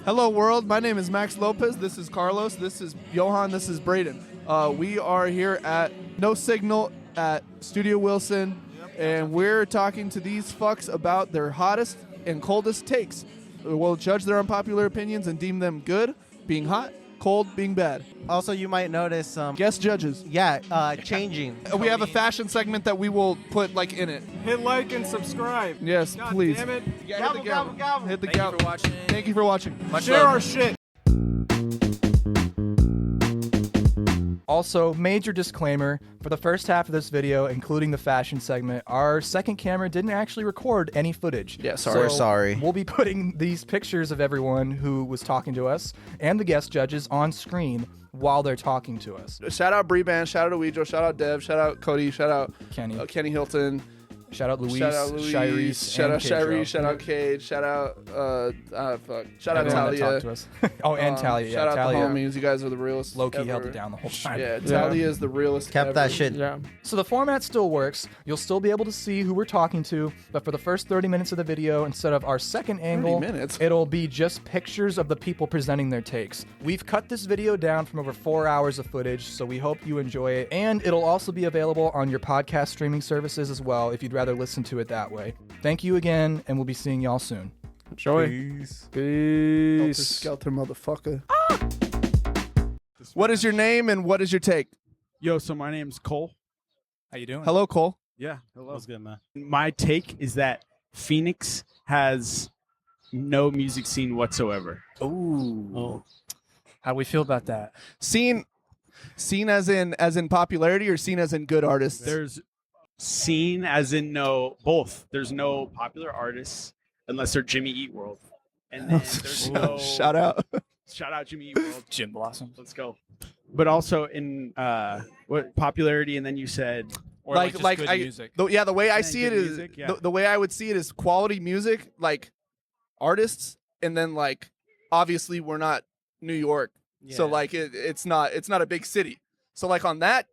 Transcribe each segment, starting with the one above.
Hello, world. My name is Max Lopez. This is Carlos. This is Johan. This is Braden. We are here at No Signal at Studio Wilson, and we're talking to these fucks about their hottest and coldest takes. We'll judge their unpopular opinions and deem them good, being hot, cold, being bad. Also, you might notice Guest judges. changing. We have a fashion segment that we will put like in it. Hit like and subscribe. Yes, God please. damn it. Yeah, hit the gavel. Hit the Thank you gavel. for watching. Thank you for watching. Much Share love. our shit. Also, major disclaimer, for the first half of this video, including the fashion segment, our second camera didn't actually record any footage. Yeah, sorry. We're sorry. We'll be putting these pictures of everyone who was talking to us and the guest judges on screen while they're talking to us. Shout out bribandz, shout out Owijo, shout out Dev, shout out Cody, shout out Kenny. Hilton. Shout out Luis, Shout out Luis, Shirese, shout and out Pedro. Shirese, shout out Cade, shout out shout out Everyone that Talia. talked to us. Oh, and Talia. Shout out Talia. the homies. You guys are the realest. Low-key ever. held it down the whole time. Yeah, Talia is the realest. Kept ever. that shit. Yeah. So the format still works. You'll still be able to see who we're talking to, but for the first 30 minutes of the video, instead of our second angle, minutes? it'll be just pictures of the people presenting their takes. We've cut this video down from over 4 hours of footage, so we hope you enjoy it. And it'll also be available on your podcast streaming services as well if you'd rather listen to it that way. Thank you again, and we'll be seeing y'all soon. Joy. Helter Skelter, motherfucker. What is your name and what is your take? Yo, so my name's Cole. How you doing? Hello, Cole. Yeah, hello. What's good, man? My take is that Phoenix has no music scene whatsoever. Ooh. How do we feel about that? Seen as in popularity or seen as in good artists? There's scene as in both. There's no popular artists unless they're Jimmy Eat World. And then there's no Shout out. shout out Jimmy Eat World. Jim Blossom. Let's go. But also in what popularity, and then you said Or like just good I, music. the way I And see it good is music, yeah. the way I would see it is quality music, like artists, and then like obviously we're not New York, so like it's not a big city. So like on that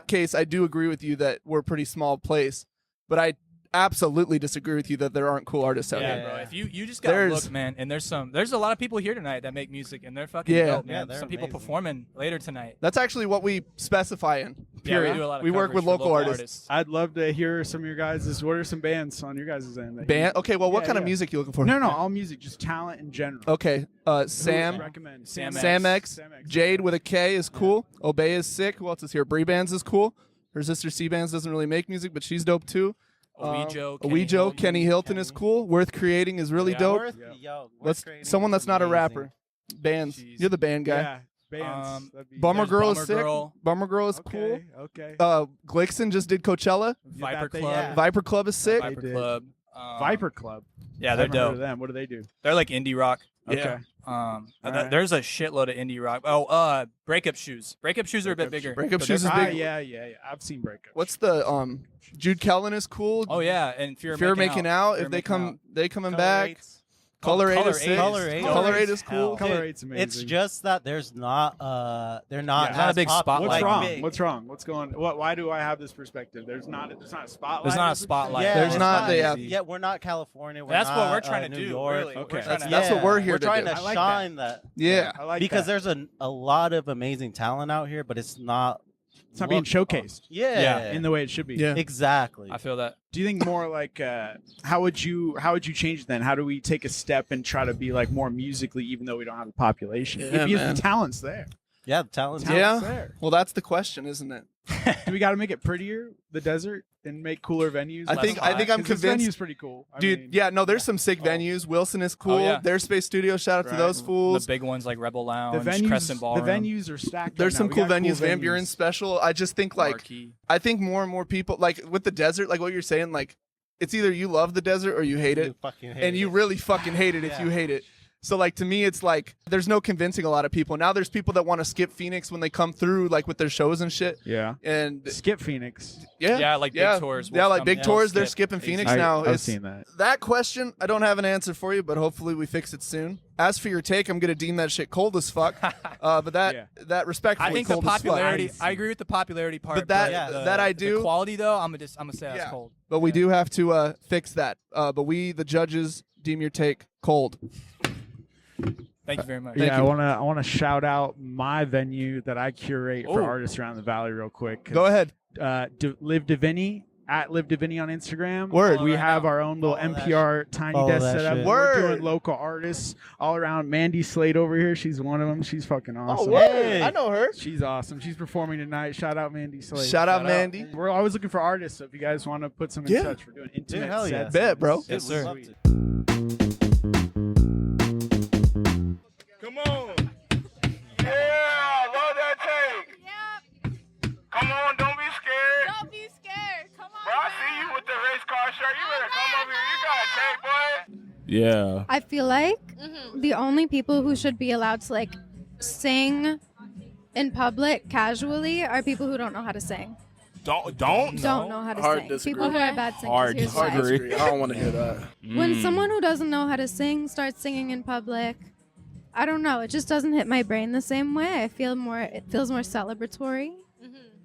case, I do agree with you that we're a pretty small place, but I absolutely disagree with you that there aren't cool artists out Yeah, here. bro. If you just gotta There's- look, man, and there's a lot of people here tonight that make music, and they're fucking Yeah. dope, Yeah, man. they're Some people amazing. performing later tonight. That's actually what we specify in. Period. Yeah, we do a lot of We work coverage with for local artists. I'd love to hear some of your guys'. What are some bands on your guys' end? that you- Band. Okay, well, what Yeah, kind of yeah. music you looking for? No, all music, just talent in general. Okay, Who would Sam. recommend? Sam Sam X, Sam X. Jade with a K is cool. Obey is sick. Who else is here? bribandz is cool. Her sister C-Bands doesn't really make music, but she's dope too. Owijo, Kenny Hilton is cool. Worth Creating is really Yeah. dope. Let's Someone that's not a rapper. Bands. Jeez. You're the band guy. Yeah, bands. That'd be- Bummer There's Girl is Bummer sick. Girl. Bummer Girl is cool. Okay. Glixon just did Coachella. Viper That Club. yeah. Viper Club is sick. Viper did. Club. Viper Club. Yeah, I they're haven't heard of dope. them. What do they do? They're like indie rock. Okay. Alright. There's a shitload of indie rock. Oh, Breakup Shoes. Breakup Shoes are a bit bigger. Breakup but Shoes they're is Ah, big. yeah. I've seen Breakup. What's the Jude Kellen is cool. Oh yeah, and Fear Fear Making Out. Fear If they Making come, Out. they coming back. Color 8 Color is sick. 8 is Color 8. Color 8 is cool. Dude, Color 8's amazing. It's just that there's not they're not Yeah. Not a as big pop- spotlight. What's like wrong? big. What's wrong? What's going? Why do I have this perspective? There's not a spotlight. There's not a as spotlight. Yeah, There's it's not- they as- have- Yeah, we're not California. We're That's not, what we're trying to New do. York. Really. Okay. We're trying to That's what we're here We're to trying do. to I like shine that. Yeah. I like Because that. there's a lot of amazing talent out here, but it's not. It's not being looked showcased Yeah. Yeah. in the way it should be. Yeah. Exactly. I feel that. Do you think more like how would you change it then? How do we take a step and try to be like more musically, even though we don't have the population? Yeah, If man. the talent's there, Yeah, the talent's Yeah. there. Well, that's the question, isn't it? Do we got to make it prettier, the desert, and make cooler venues? I think I'm 'Cause this convinced. venue's pretty cool, Dude, yeah, no, there's some sick venues. Wilson is cool. yeah. Their Space Studio, shout out to Right. those The fools. big ones like Rebel The Lounge, venues, Crescent Ballroom. the venues are stacked. There's right some now. cool We got venues. Van Buren Special. I just think like Marquee. I think more and more people like with the desert, like what you're saying, like it's either you love the desert or you hate it, You fucking hate and you it. really fucking hate it if Yeah. you hate it. So like to me, it's like there's no convincing a lot of people. Now there's people that want to skip Phoenix when they come through, like with their shows and shit. Yeah. And Skip Phoenix. Yeah, like big tours will Yeah, like come big down, tours. They're skip. skipping Phoenix I, now. I've It's- seen that. That question, I don't have an answer for you, but hopefully we fix it soon. As for your take, I'm gonna deem that shit cold as fuck. But that respectfully I think the cold as fuck. popularity. I agree with the popularity part. But that the- that I the do. quality though, I'm gonna say that's Yeah. cold. But we do have to fix that. But we, the judges, deem your take cold. Thank you very much. Yeah, I wanna shout out my venue that I curate for artists around the valley real quick. Go ahead. Live Divinity at Live Divinity on Instagram. Word. We have our own little NPR tiny desk set up. shit. We're doing Word. local artists all around. Mandy Slade over here. She's one of them. She's fucking awesome. Oh, word. Hey. I know her. She's awesome. She's performing tonight. Shout out Mandy Slade. Shout out Mandy. We're always looking for artists. So if you guys want to put some in Yeah. touch, we're doing intimate hell yeah. sets. Bet, bro. Yes, sir. Sweet. Come on. Yeah, love that take. Yep. Come on, don't be scared. Don't be scared. Come on. Bro, I see you with the race car shirt. You better come over here. You got a take, boy. Yeah. I feel like Mm-hmm. the only people who should be allowed to like sing in public casually are people who don't know how to sing. Don't. Don't know how to Hard sing. disagree. People who are bad singers. Hard Here's Hard why. disagree. I don't want to hear that. When someone who doesn't know how to sing starts singing in public, I don't know. It just doesn't hit my brain the same way. It feels more celebratory.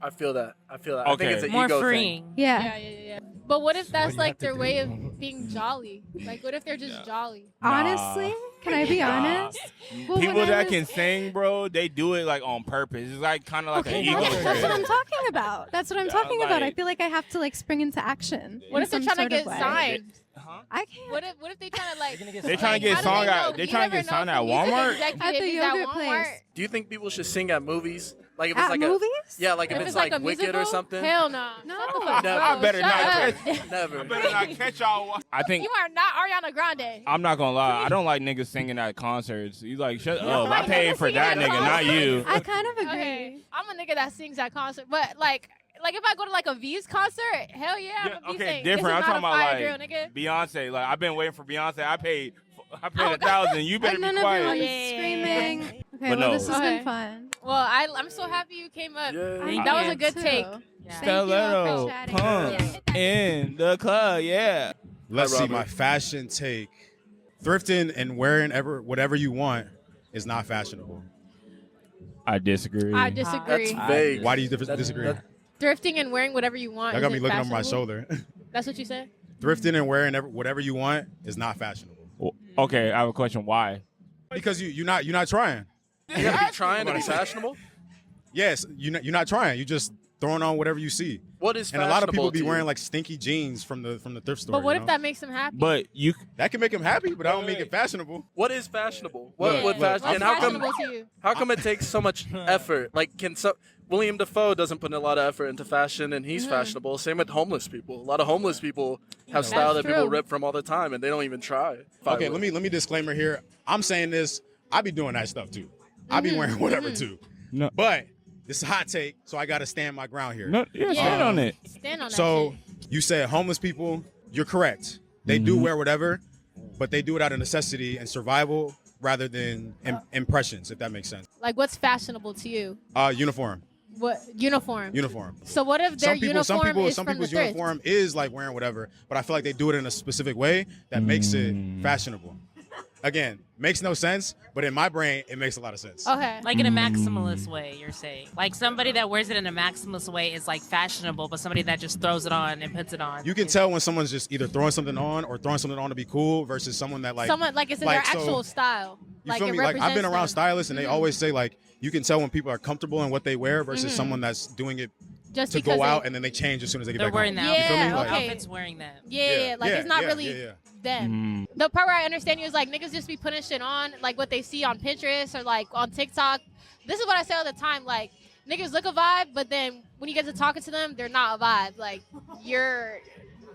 I feel that. I think Okay. it's an More ego freeing. Yeah. Yeah. But what if that's like their way of being jolly? Like, what if they're just jolly? Honestly, can I be honest? Well, People when I that was- can sing, bro, they do it like on purpose. It's like kind of like Okay, an ego that's what trip. I'm talking about. That's what I'm talking about. I like- feel like I have to like spring into action. What in if they're some trying to sort get of way. signed? I can't. What if they trying to like? They trying to get how do song they at- know? they You trying to never get signed know at if music Walmart? executive At the is yogurt Walmart. place. Do you think people should sing at movies? Like if it's At like movies? yeah, like if, If it's like a Wicked musical? or something. Hell no. No. Shut the fuck Never. up. I better Shut not up. catch. Never. I better not catch y'all. I think. You are not Ariana Grande. I'm not gonna lie. I don't like niggas singing at concerts. You like shut up. I like paid niggas for singing that at nigga, not concerts. you. I kind of agree. Okay, I'm a nigga that sings at concert, but like if I go to like a V's concert, hell yeah, I'm Yeah, gonna be okay, singing. different. I'm This is talking not about a fire like drill, nigga. Beyonce. Like I've been waiting for Beyonce. I paid Oh, 1,000. You better And be then quiet. everyone's Yeah. screaming. Okay, But well, no. this has Okay. been fun. Well, I'm so happy you came up. Yeah. Thank That was you. a good Too. take. Thank you all Stiletto for chatting. pump in the club. Yeah. Let's Hi, see Robert. my fashion take. Thrifting and wearing whatever you want is not fashionable. I disagree. I disagree. That's vague. Why do you disagree? Thrifting and wearing whatever you want. That got me isn't looking over my fashionable? shoulder. That's what you said? Thrifting and wearing whatever you want is not fashionable Okay, I have a question. Why? because you're not trying. You gotta be trying to be fashionable. Yes, you're not trying. You just throwing on whatever you see. What is And fashionable? a lot of people to be you? wearing like stinky jeans from the thrift store. But what you if know? that makes them happy? But you that can make them happy, but I don't make it fashionable. What is fashionable? What Look, would look, fashion? What's And how come? fashionable to you? How come it takes so much effort? Like, William Dafoe doesn't put a lot of effort into fashion, and he's fashionable. Same with homeless people. A lot of homeless people have style that That's people true. rip from all the time, and they don't even try. If I Okay, would. let me disclaimer here. I'm saying this. I be doing that stuff too. I be wearing whatever too. No. But this is a hot take, so I got to stand my ground here. no, yeah, stand on it. Stand on that So shit. you said homeless people. You're correct. They do wear whatever, but they do it out of necessity and survival rather than impressions. If that makes sense. Like, what's fashionable to you? Uniform. What uniform? Uniform. So what if their uniform some is from people's the thrift? uniform is like wearing whatever, but I feel like they do it in a specific way that makes it fashionable. Again, makes no sense, but in my brain, it makes a lot of sense. Okay. Like in a maximalist way, you're saying. Like somebody that wears it in a maximalist way is like fashionable, but somebody that just throws it on and puts it on. You can tell when someone's just either throwing something on or throwing something on to be cool versus someone that like Someone like it's in like, their so- actual style. you Like feel it me? Like I've been represents around them. stylists and they always say like you can tell when people are comfortable in what they wear versus someone that's doing it Just to because go out it- and then they change as soon as they get They're back wearing home. that. Yeah, You feel me? Like, okay. Outfits wearing that. Yeah, like it's not really yeah. them. The part where I understand you is like niggas just be putting shit on, like what they see on Pinterest or like on TikTok. This is what I say all the time. Like niggas look a vibe, but then when you get to talking to them, they're not a vibe. Like you're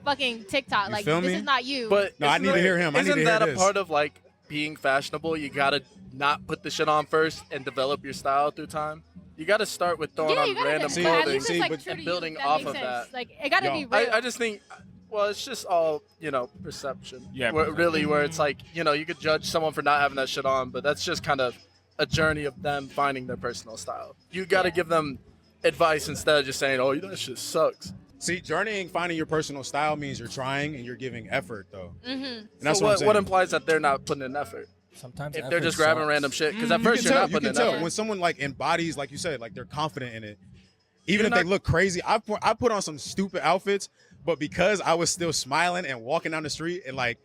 fucking TikTok. You Like feel this me? is not you. But No, I isn't need to that- hear him. I need Isn't to that hear a this. part of like being fashionable? You gotta not put the shit on first and develop your style through time. You gotta start with throwing yeah, on you gotta random do- See, at clothing. least it's like but- true and to building you, if off makes of sense. that. Like it gotta Yo, be real. I just think, well, it's just all, perception. Yeah, Where, perception. really, where it's like, you could judge someone for not having that shit on, but that's just kind of a journey of them finding their personal style. You got to give them advice instead of just saying, oh, that shit sucks. See, journeying, finding your personal style means you're trying and you're giving effort, though. Mm-hmm. And that's So what I'm saying. what implies that they're not putting in effort? Sometimes If they're just grabbing random shit, because at first you you're can not tell, putting you in can tell effort. when someone like embodies, like you said, like they're confident in it. Even You're if they not- look crazy, I put on some stupid outfits, but because I was still smiling and walking down the street and like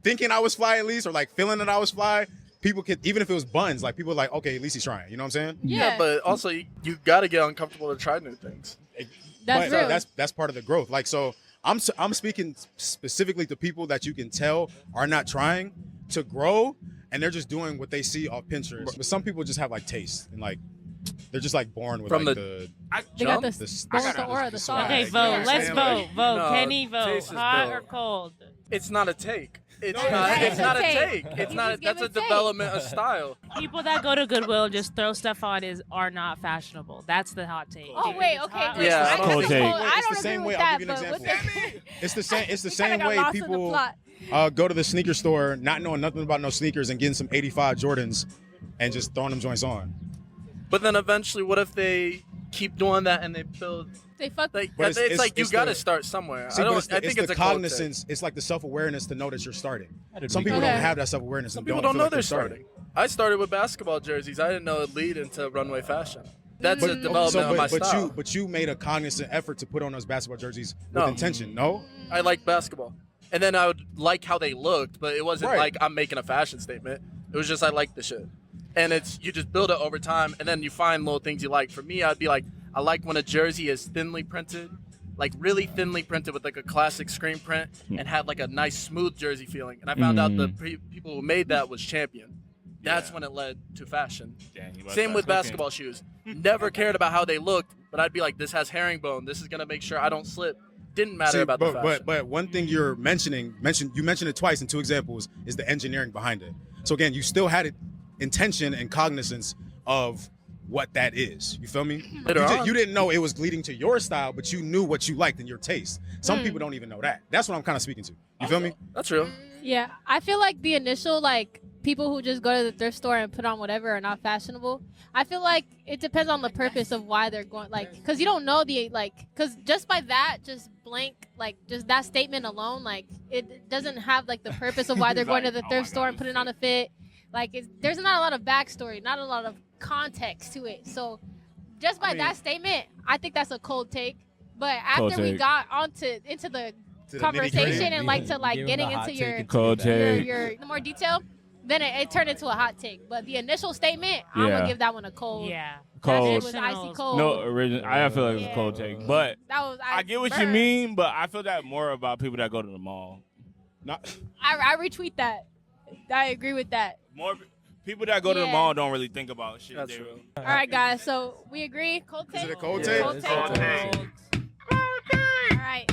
thinking I was fly at least, or like feeling that I was fly, people could, even if it was buns, like people are like, okay, at least he's trying. You know what I'm saying? Yeah, but also you got to get uncomfortable to try new things. That's But real. that's part of the growth. Like, so I'm speaking specifically to people that you can tell are not trying to grow, and they're just doing what they see off Pinterest. But some people just have like taste, and like they're just like born with From like the- They got the the aura, the sauce. Okay, you know vote. what I'm Let's saying? vote. Like, Vote. No, Kenny, vote. taste is Hot built. or cold? It's not a take. It's No, not. it's It's a not a take. take. It's You not. just That's give a a take. development of style. People that go to Goodwill and just throw stuff on are not fashionable. That's the hot take. Oh wait, okay. Wait, Yeah, I I don't don't think- I It's don't the same agree way. with I'll that. give you an But example. It's the same. It's the We kinda same got way lost in the people plot. go to the sneaker store not knowing nothing about no sneakers and getting some 85 Jordans and just throwing them joints on. But then eventually, what if they keep doing that and they build? They fuck. Like But it's like you got to the- start somewhere. See, I but don't. it's the, I think it's it's the a cold take. cognizance. It's like the self-awareness to know that you're starting. didn't Some make people that. don't have that self-awareness. Some and people don't don't feel know like they're starting. I started with basketball jerseys. I didn't know it lead into runway fashion. That's a development of my style. But you made a cognizant effort to put on those basketball jerseys No. with intention. No, I like basketball, and then I would like how they looked, but it wasn't Right. like I'm making a fashion statement. It was just I like the shit, and it's you just build it over time, and then you find little things you like. For me, I'd be like, I like when a jersey is thinly printed, like really thinly printed with like a classic screen print, and had like a nice smooth jersey feeling. And I found out the people who made that was Champion. That's when it led to fashion. Damn, you must Same start with cooking. basketball shoes. Never cared about how they looked, but I'd be like, this has herringbone. This is gonna make sure I don't slip. Didn't matter See, about the fashion. but one thing you're you mentioned it twice in two examples is the engineering behind it. So again, you still had intention and cognizance of what that is. You feel me? Later on. You didn't know it was leading to your style, but you knew what you liked and your taste. Some people don't even know that. That's what I'm kind of speaking to. You feel me? That's real. Yeah, I feel like the initial people who just go to the thrift store and put on whatever are not fashionable. I feel like it depends on the purpose of why they're going, because you don't know because just by that, just blank, just that statement alone, it doesn't have the purpose of why they're going to the thrift store and putting on a fit. There's not a lot of backstory, not a lot of context to it. So just by that statement, I think that's a cold take. But after we got into the conversation and getting into your the more detail, then it turned into a hot take. But the initial statement, I'm gonna give that one a cold. Yeah. Cold. That shit was icy cold. No original. I feel like it was a cold take, but That was I get what you burned. mean. But I feel that more about people that go to the mall. Not. I retweet that. I agree with that. More people that go to the Yeah. mall don't really think about shit. That's They- true. All right, guys. So we agree. Cold take. Is it a cold Yeah. take? Cold It's take. cold take. All right.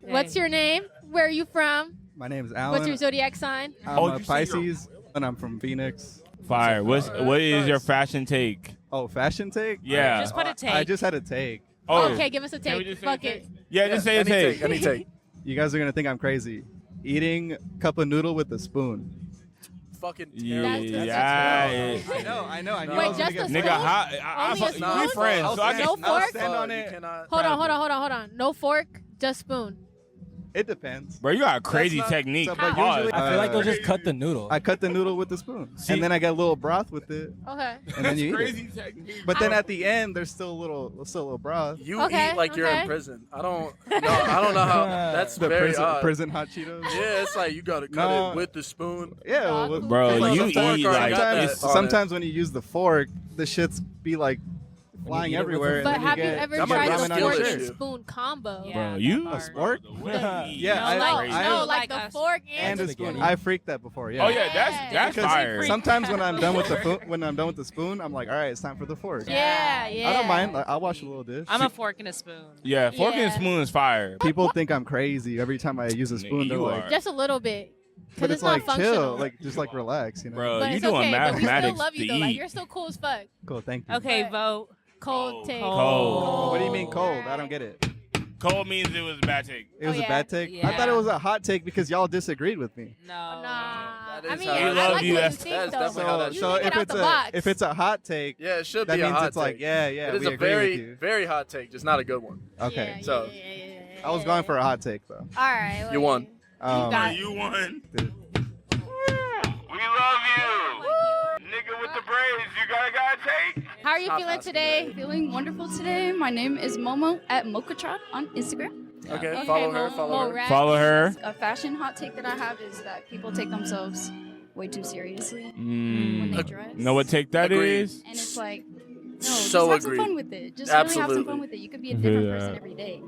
What's your name? Where are you from? My name is Alan. What's your zodiac sign? I'm Oh, a you say you're- Pisces, and I'm from Phoenix. Fire. What is your fashion take? Oh, fashion take? Yeah. Just put a take. I just had a take. Oh, Okay, give us a Can we take. just say a Fuck take? it. Yeah, just say a Any take. Any take. You guys are gonna think I'm crazy. Eating cup of noodle with a spoon. Fucking Yeah, terrible. yeah. I know. I knew Wait, I was gonna just get a Nigga, spoon? I Only a we spoon? friends, so I No can. fork? I'll stand on You it. cannot. Hold on. No fork, just spoon. It depends. Bro, you got a crazy That's not- technique. So, but Pause. usually, I feel like you'll just cut the noodle. I cut the noodle with the spoon, and then I get a little broth with it, Okay. and then you eat it. crazy technique. But then at the end, there's still a little broth. You Okay, eat like you're okay. in prison. I don't know how. That's The very odd. prison hot Cheetos. Yeah, it's like you gotta cut No. it with the spoon. Yeah, Dog well, food. Bro, Like you the fork eat already like got that it's on it. sometimes when you use the fork, the shits be like flying eat it with everywhere. But and then have you get ever That might tried be the a fork skill and issue. spoon combo? Yeah, Bro, that you part. spork? Yeah, No, like the fork and and a spoon. spaghetti. I freaked that before. Yeah. Oh yeah, that's Because fire. sometimes when I'm done with the spoon, I'm like, all right, it's time for the fork. Yeah. I don't mind. Like, I'll wash a little dish. I'm a fork and a spoon. Yeah, fork and Yeah. spoon is fire. People think I'm crazy every time I use a Nigga, spoon. They're you like, are. Just a little bit. but Because it's it's not like functional. chill, like just like relax, you know. Bro, But you it's doing okay, but we still mathematics love you to though. Like eat. you're still cool as fuck. Cool, thank you. Okay, But- vote. Cold take. Cold. What do you mean cold? I don't get it. Cold means it was a bad take. It was Oh, a yeah. bad take. Yeah. I thought it was a hot take because y'all disagreed with me. No. Nah. That I is mean, how I it is. like Love what you, you that's- think that's though. definitely how that You should think be. it out the box. if it's a hot take, Yeah, it should that be a means hot it's like take. yeah, It is we a agree with very, you. very hot take, just not a good one. Okay, Yeah, So- yeah. I was going for a hot take though. All right. You won. got- You won. We love you. Nigga with the braids, you got a take? How are you Stop feeling asking today? Feeling wonderful today. My name is Momo at Mokatron on Instagram. Okay, follow her, follow her. Mo-Rat. Follow her. A fashion hot take that I have is that people take themselves way too seriously. Way they dress. Know what take that Agreed. is? And it's like, no, So just have some agreed. fun with it. Just really have some Absolutely. fun with it. You could be a different Yeah. person every day.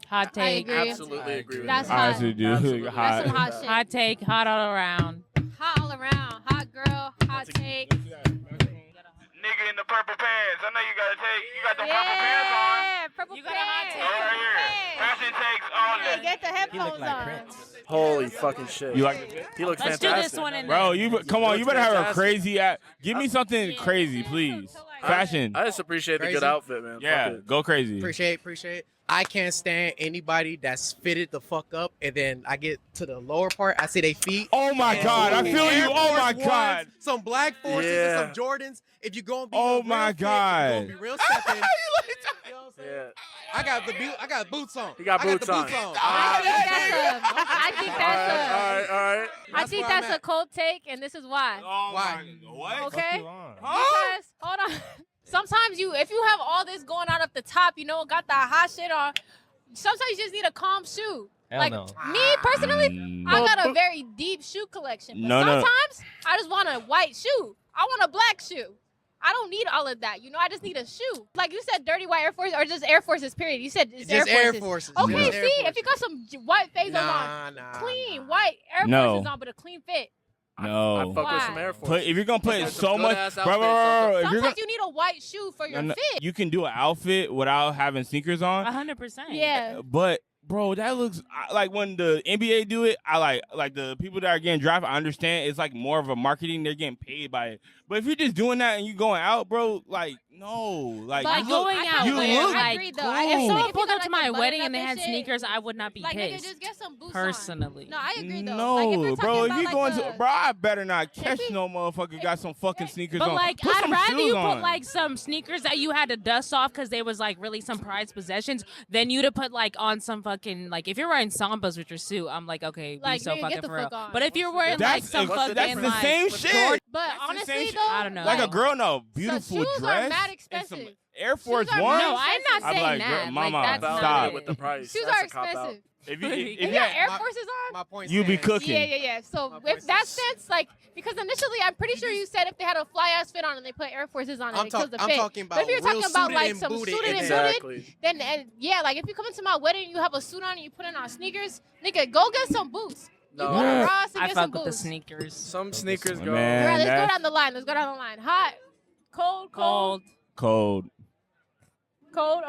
Hot I take. agree. Absolutely agree with That's that. I hot. actually do. Absolutely. That's Hot. some hot shit. Hot take. Hot all around. Hot all around. Hot girl. Hot take. Nigga in the purple pants. I know you got to take. You got them purple pants on. Yeah, purple You got a hot pants. take. Oh, right here. Fashion takes all Hey, day. get the headphones on. Holy fucking shit. You like the He looks Let's do fantastic. this one in Bro, come on, you better have a fantastic. crazy ass. Give me something crazy, please. Fashion. I just appreciate the Crazy. good outfit, man. Yeah, Fuck it. go crazy. Appreciate. I can't stand anybody that's fitted the fuck up, and then I get to the lower part, I see they feet. Oh my God, I feel Air you. Oh my Force God. Ones, some Black Forces Yeah. and some Jordans. If you gonna be Oh real my fit, God. you gonna be real stepping. You know what I'm saying? Yeah. I got boots on. He got I got boots the on. boots on. I think All that's a. right. I think where I'm that's a at. cold take, and this is why. Oh Why? What? Okay? Because hold on. Sometimes if you have all this going on up the top, got that hot shit on. Sometimes you just need a calm shoe. Hell no. Me personally, I Well, got a but- very deep shoe collection. But No, no. sometimes I just want a white shoe. I want a black shoe. I don't need all of that. I just need a shoe. Like you said, dirty white Air Force or just Air Forces. Period. You said it's Just Air Air Forces. Forces. Okay, Just see, Air if you Forces. got some white phasers on, Nah. clean white Air No. Forces on, but a clean fit. No. I fuck with Why? some Air Force. If you're gonna put Some so much, good-ass bro, outfits, if you're Sometimes you need a white shoe for your gonna, fit. you can do an outfit without having sneakers on. 100%. Yeah. But bro, that looks like when the NBA do it. I like the people that are getting drafted. I understand it's like more of a marketing. They're getting paid by it. But if you're just doing that and you going out, bro, no, like But you look, going out you with, look like, agree, though. cool. I- If Like, someone if you pulled got, up to like, my the wedding button and they up had and shit, sneakers, I would not be Like, nigga, pissed. just get some boots Personally. on. No, I agree, though. No, Like, if you're bro, talking if you about, going like, to, bro, I better not catch we- no motherfucker got some fucking sneakers But on. like, Put I'd some rather shoes you on. put like some sneakers that you had to dust off because they was like really some prized possessions than you to put like on some fucking like if you're wearing Sambas with your suit, I'm like okay, Like, be so nigga, fucking get the for real. fuck on. But if you're wearing like some what's the fucking difference? like same shit. But That's the honestly, same though, I don't know. Like a Like, girl in a so beautiful shoes dress are mad and expensive. some Air Force are Ones. mad no, I'm not I'm saying like, that. girl, mama, like, that's stop. not with it. the price. Shoes That's are a cop-out. expensive. If you, If if you got you, Air Forces on, My point you be stands. cooking. yeah. So My if point that stands. sense, like, because initially I'm pretty sure you said if they had a fly ass fit on and they put Air Forces on it, I'm it kills the I'm fit. talking But if about you're talking real about suited like and some booted. suited and Exactly. booted, then yeah, like if you come into my wedding and you have a suit on and you put in on sneakers, nigga, go get some boots. No. You go to Ross and I get fuck some with the boots. sneakers. Some sneakers go. Man. All right, let's go that's- down the line. Let's go down the line. Hot, cold. Cold. cold.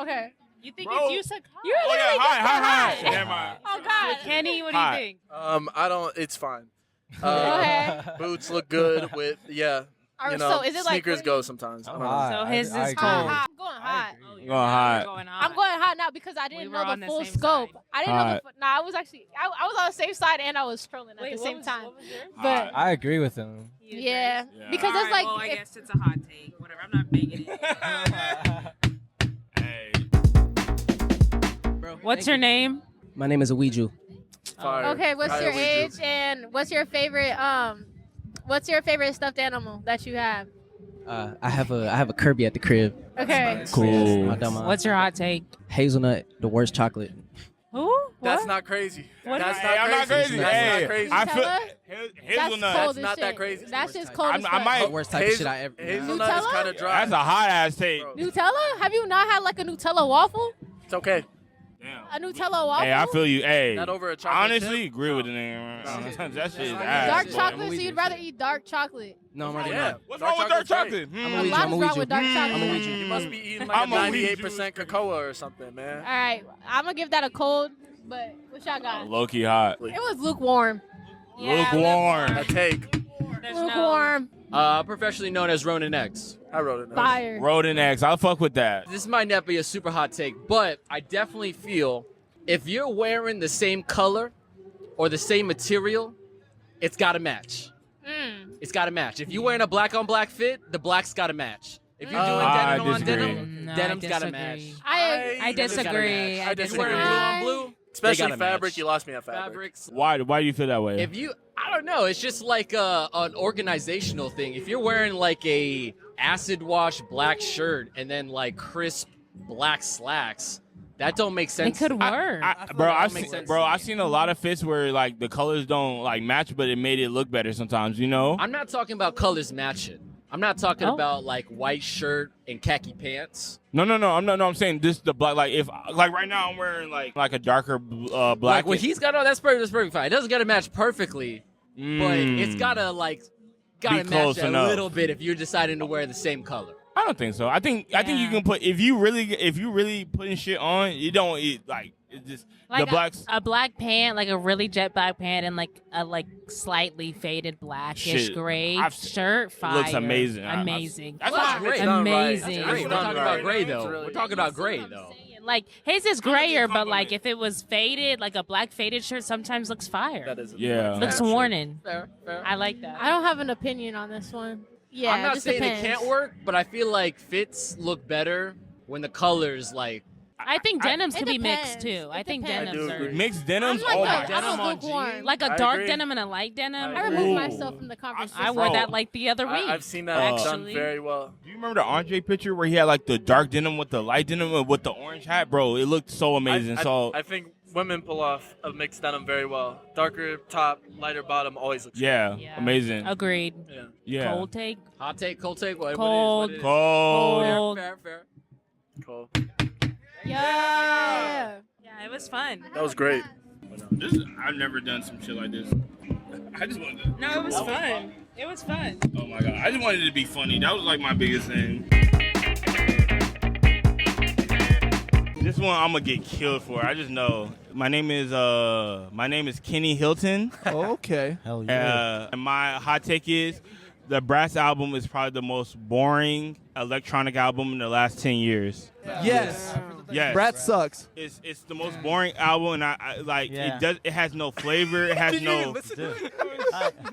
Okay. You think Bro. you said cold? You're Oh yeah, literally just said hot. hot. Never mind. Oh God. Kenny, what Hot. do you think? I don't. It's fine. Okay. Boots look good with All right, You know, so is it like sneakers go sometimes. I don't know. So his I is agree. cold. hot? I'm going hot. Going hot. I'm going hot now because I We didn't were know on the the full same scope. side. I didn't know Hot. the. Nah, I was actually. I was on the safe side and I was trolling at the same time. But I agree with him. yeah, Yeah. because it's like. well, I if- guess it's a hot take. Whatever. I'm not banging it. Hey. What's your name? My name is Owijo. Fire. okay, what's Fire your with you. age and what's your favorite stuffed animal that you have? I have a Kirby at the crib. Okay. Cool. My dumb What's your hot take? hazelnut, the worst chocolate. Who? That's What? not crazy. What? That's Hey, I'm not crazy. That's Hey, not crazy. I feel Nutella? hazelnut. That's cold That's as not shit. that crazy. That's just cold as I fuck. might. The worst type of shit I ever. Hazelnut is Nutella? kind of dry. That's a hot ass take. Bro. Nutella? Have you not had like a Nutella waffle? It's okay. A Nutella waffle? Hey, I feel you. Hey, Not over a chocolate honestly, chip? agree with the nigga. man. That shit is Dark ass. Dark boy. chocolate, so you'd rather eat dark chocolate. No, I'm already Yeah. not. What's wrong with dark chocolate? I'm A a lot is Ouija. wrong with dark chocolate. You must be eating I'm like a Ouija. 98% cocoa or something, man. All right, I'm gonna give that a cold, but what y'all got? Low key hot. It was lukewarm. Lukewarm. A take. Lukewarm. Professionally known as Ronan X. I wrote it. Fire. Rodent X. I'll fuck with that. This might not be a super hot take, but I definitely feel if you're wearing the same color or the same material, it's got to match. It's got to match. If you're wearing a black on black fit, the black's got to match. If you're doing I denim on disagree. denim, No, denim's I got to disagree. match. I disagree. I If disagree. you're wearing blue on blue, they Especially gotta fabric. match. You lost me at fabric. Fabrics. Why do you feel that way? If you, I don't know. It's just like an organizational thing. If you're wearing like a acid wash black shirt and then like crisp black slacks, that don't make sense. It could work. Bro, that I've makes seen, sense bro, to me. I've seen a lot of fits where like the colors don't like match, but it made it look better sometimes. You know? I'm not talking about colors matching. I'm not talking Oh. about like white shirt and khaki pants. No. I'm saying this the black. Like if like right now I'm wearing like a darker black. Like what he's got on, that's perfect fine. It doesn't gotta match perfectly, but it's gotta Be match close a enough. little bit if you're deciding to wear the same color. I don't think so. I think you can put if you really putting shit on, you don't like it's just Like the blacks. a black pant, like a really jet black pant, and like a slightly faded blackish Shit. gray I've- shirt. Fire. looks amazing. Amazing. That's Well, great. Amazing. We're talking about gray though. We're talking about gray though. Like his is grayer, but like if it was faded, like a black faded shirt, sometimes looks fire. That is Yeah. Looks Fair. warning. Fair. I like that. I don't have an opinion on this one. Yeah, I'm it not just saying depends. it can't work, but I feel like fits look better when the colors like. I think denims it could be mixed depends. too. I think depends. denims I do are agree. Mixed denims. I'm Oh like my I'm god. a lukewarm. like a I dark agree. denim and a light denim. I removed myself from the conversation. I wore Bro. that like the other week. I've seen that done actually. very well. Do you remember the Andre picture where he had like the dark denim with the light denim and with the orange hat, bro? It looked so amazing. I think women pull off a mixed denim very well. Darker top, lighter bottom always looks yeah, amazing. Agreed. good. Yeah. Cold take. Hot take, cold take. What Cold. it is. Cold. Fair. Cool. Yeah. Yeah, it was fun. That was great. I've never done some shit like this. I just wanted to. No, it was fun. It was fun. Oh my god. I just wanted it to be funny. That was like my biggest thing. This one I'm gonna get killed for. I just know. My name is Kenny Hilton. Okay. Hell yeah. And my hot take is the Brass album is probably the most boring electronic album in the last 10 years. Yes. Yes. Brat sucks. It's the most boring album, and I like Yeah. it has no flavor. It has no.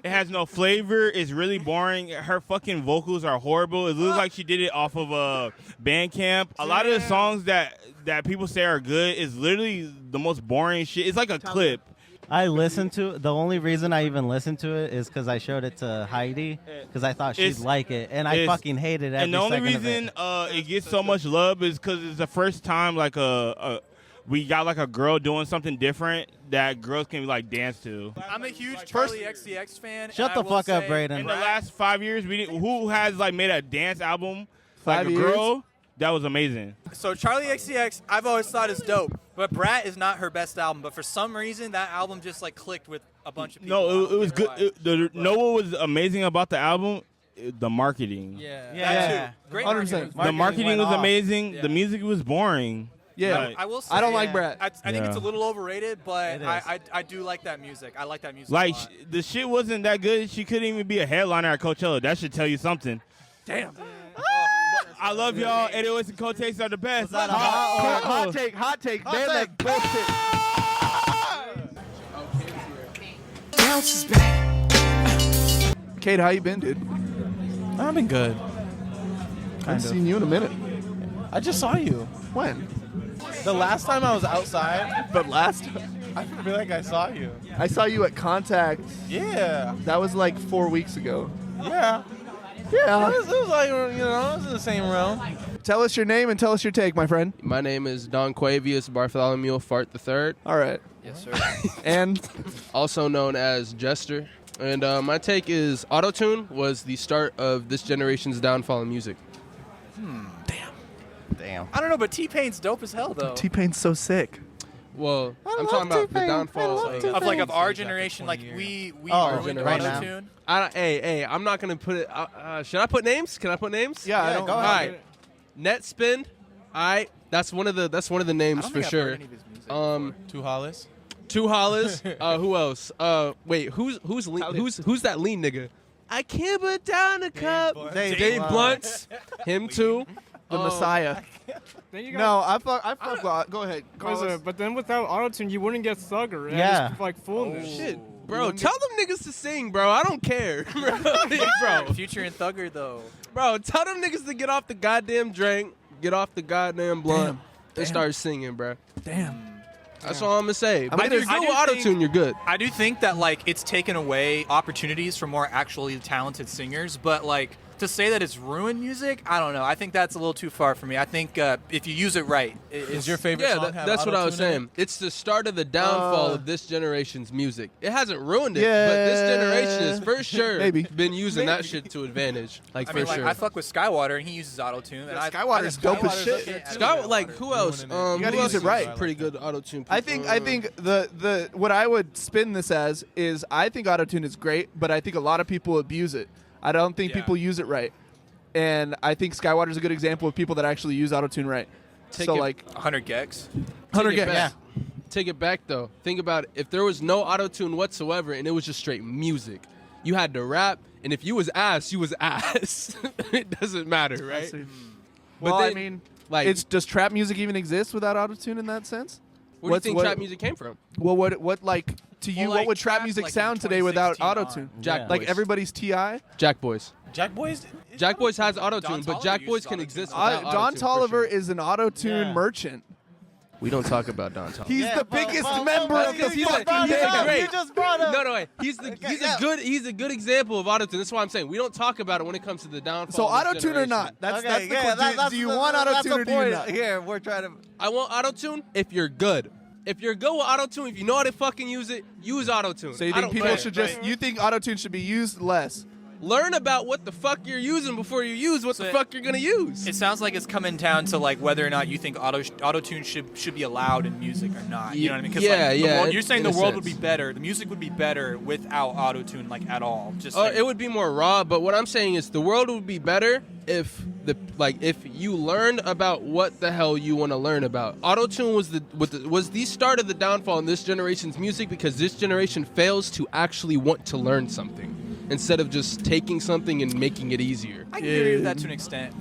It has no flavor. It's really boring. Her fucking vocals are horrible. It looks like she did it off of Bandcamp. A lot of the songs that people say are good is literally the most boring shit. It's like a clip. I listened to the only reason I even listened to it is because I showed it to Heidi because I thought she'd It's- like it, and I it's- fucking hated every And the only second of reason it. it gets so much love is because it's the first time like we got like a girl doing something different that girls can like dance to. I'm a huge Charlie XCX fan. Shut and I the will fuck up, say- Braden. In the last 5 years, who has like made a dance album like 5 a years? girl? That was amazing. So Charlie XCX, I've always thought is dope, but Brat is not her best album. But for some reason, that album just like clicked with a bunch of people. No, it was good. Know what was amazing about the album? The marketing. Yeah. Yeah. That too. Great 100%. marketing. The marketing went was off. amazing. Yeah. The music was boring. Yeah. Like, I will say, I don't like Brat. I think it's a Yeah. little overrated, but It is. I do like that music. I like that music. like a lot. the shit wasn't that good. She couldn't even be a headliner at Coachella. That should tell you something. Damn. I love y'all. 808s and Coates are the best. that a Hot take. Hot take. Man, that bullshit. Kate, how you been, dude? I've been good. I haven't seen you in a minute. I just saw you. When? The last time I was outside, But last, I feel like I saw you. I saw you at Contact. Yeah. That was like 4 weeks ago. Yeah. Yeah. It was like, you know, it was in the same realm. Tell us your name and tell us your take, my friend. My name is Don Quavius Bartholomew Fart III, All right. Yes, sir. And also known as Jester. And my take is autotune was the start of this generation's downfall in music. Damn. I don't know, but T-Pain's dope as hell though. T-Pain's so sick. Well, I'm talking about the downfall of our generation, like we Oh, ruined right now. autotune. Hey, I'm not gonna put it. Should I put names? Can I put names? Yeah, I don't. All right, Netspin. That's one of the names for sure. Two Hollis. Two Hollis. Who else? Wait, who's that lean nigga? I can't put down a cup. Dave Blunt's. Him too. The Messiah. Then you No, I fuck. Go ahead. Carlos. But then without autotune, you wouldn't get Thugger. Right? Yeah. Just, like fooling this. Shit, bro. Tell them niggas to sing, bro. I don't care, bro. Future and Thugger though. Bro, tell them niggas to get off the goddamn drink, get off the goddamn blunt, and start singing, bro. Damn. That's all I'm gonna say. But if you're I good do with autotune, think- you're good. I do think that like it's taken away opportunities for more actually talented singers, but like to say that it's ruined music, I don't know. I think that's a little too far for me. I think if you use it right, Is your favorite Yeah, song have that's what I was auto-tune in saying. It's the start of the downfall of this generation's music. It hasn't ruined it, Yeah. but this generation has for sure Maybe. been using that shit to advantage. Like, I for mean, like, sure. I fuck with Skywater, and he uses auto-tune. And Skywater's dope as shit. Who else? You gotta who else use it is right. Pretty good auto-tune. I think the what I would spin this as is I think autotune is great, but I think a lot of people abuse it. I don't think people use it right, and I think Skywater's a good example of people that actually use autotune right. Take so it- like 100 gex. 100 Take it gigs. back. Take it back though. Think about it. If there was no auto-tune whatsoever and it was just straight music, you had to rap, and if you was ass, you was ass. It doesn't matter, right? Well, then, I mean, like, does trap music even exist without autotune in that sense? where do you think trap music came from? Well, what like to you? Well, what would like, trap trap, music like, in sound today without 2016 autotune? Jack Like Boys. everybody's Ti. Jack Boys. Jack Boys. Jack Boys has auto-tune, but Jack Boys can exist without Don auto-tune, for Toliver sure. is an autotune merchant. We don't talk about Don Toliver. He's the biggest member of the He's fucking a band. great. You just brought up. No, wait. He's a good example of autotune. That's why I'm saying we don't talk about it when it comes to the downfall. So of this autotune or generation. not? That's Okay, that's the yeah, question. that's Do you the- want that's autotune the or do you point. not? Here, we're trying to. I want autotune if you're good. If you're good with autotune, if you know how to fucking use it, use autotune. So you I think don't people care. should just? You think autotune should be used less? Learn about what the fuck you're using before you use what the fuck you're gonna use. It sounds like it's coming down to like whether or not you think auto-tune should be allowed in music or not. You know what I mean? 'Cause, Yeah, like, yeah, you're saying in the a world would sense. be better. The music would be better without auto-tune, like at all. Just Oh, like, it would be more raw, but what I'm saying is the world would be better if if you learned about what the hell you want to learn about. Autotune was the start of the downfall in this generation's music because this generation fails to actually want to learn something instead of just taking something and making it easier. I agree with that to an extent.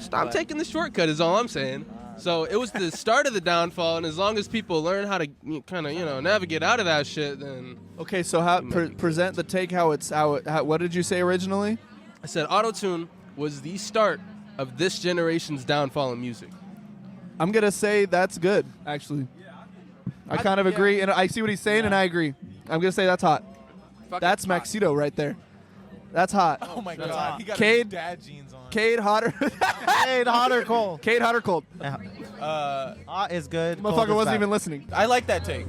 Stop but- taking the shortcut is all I'm saying. So it was the start of the downfall, and as long as people learn how to kind of navigate out of that shit, then Okay, so how present the take? What did you say originally? I said autotune was the start of this generation's downfall in music. I'm gonna say that's good. Actually, I kind of agree, and I see what he's saying, and I agree. I'm gonna say that's hot. That's Maxito right there. That's hot. Oh my god, he got Cade, his dad jeans on. Cade hotter. Cade hot or cold? Cade hot or cold? Hot is good. cold Motherfucker is wasn't bad. even listening. I like that take.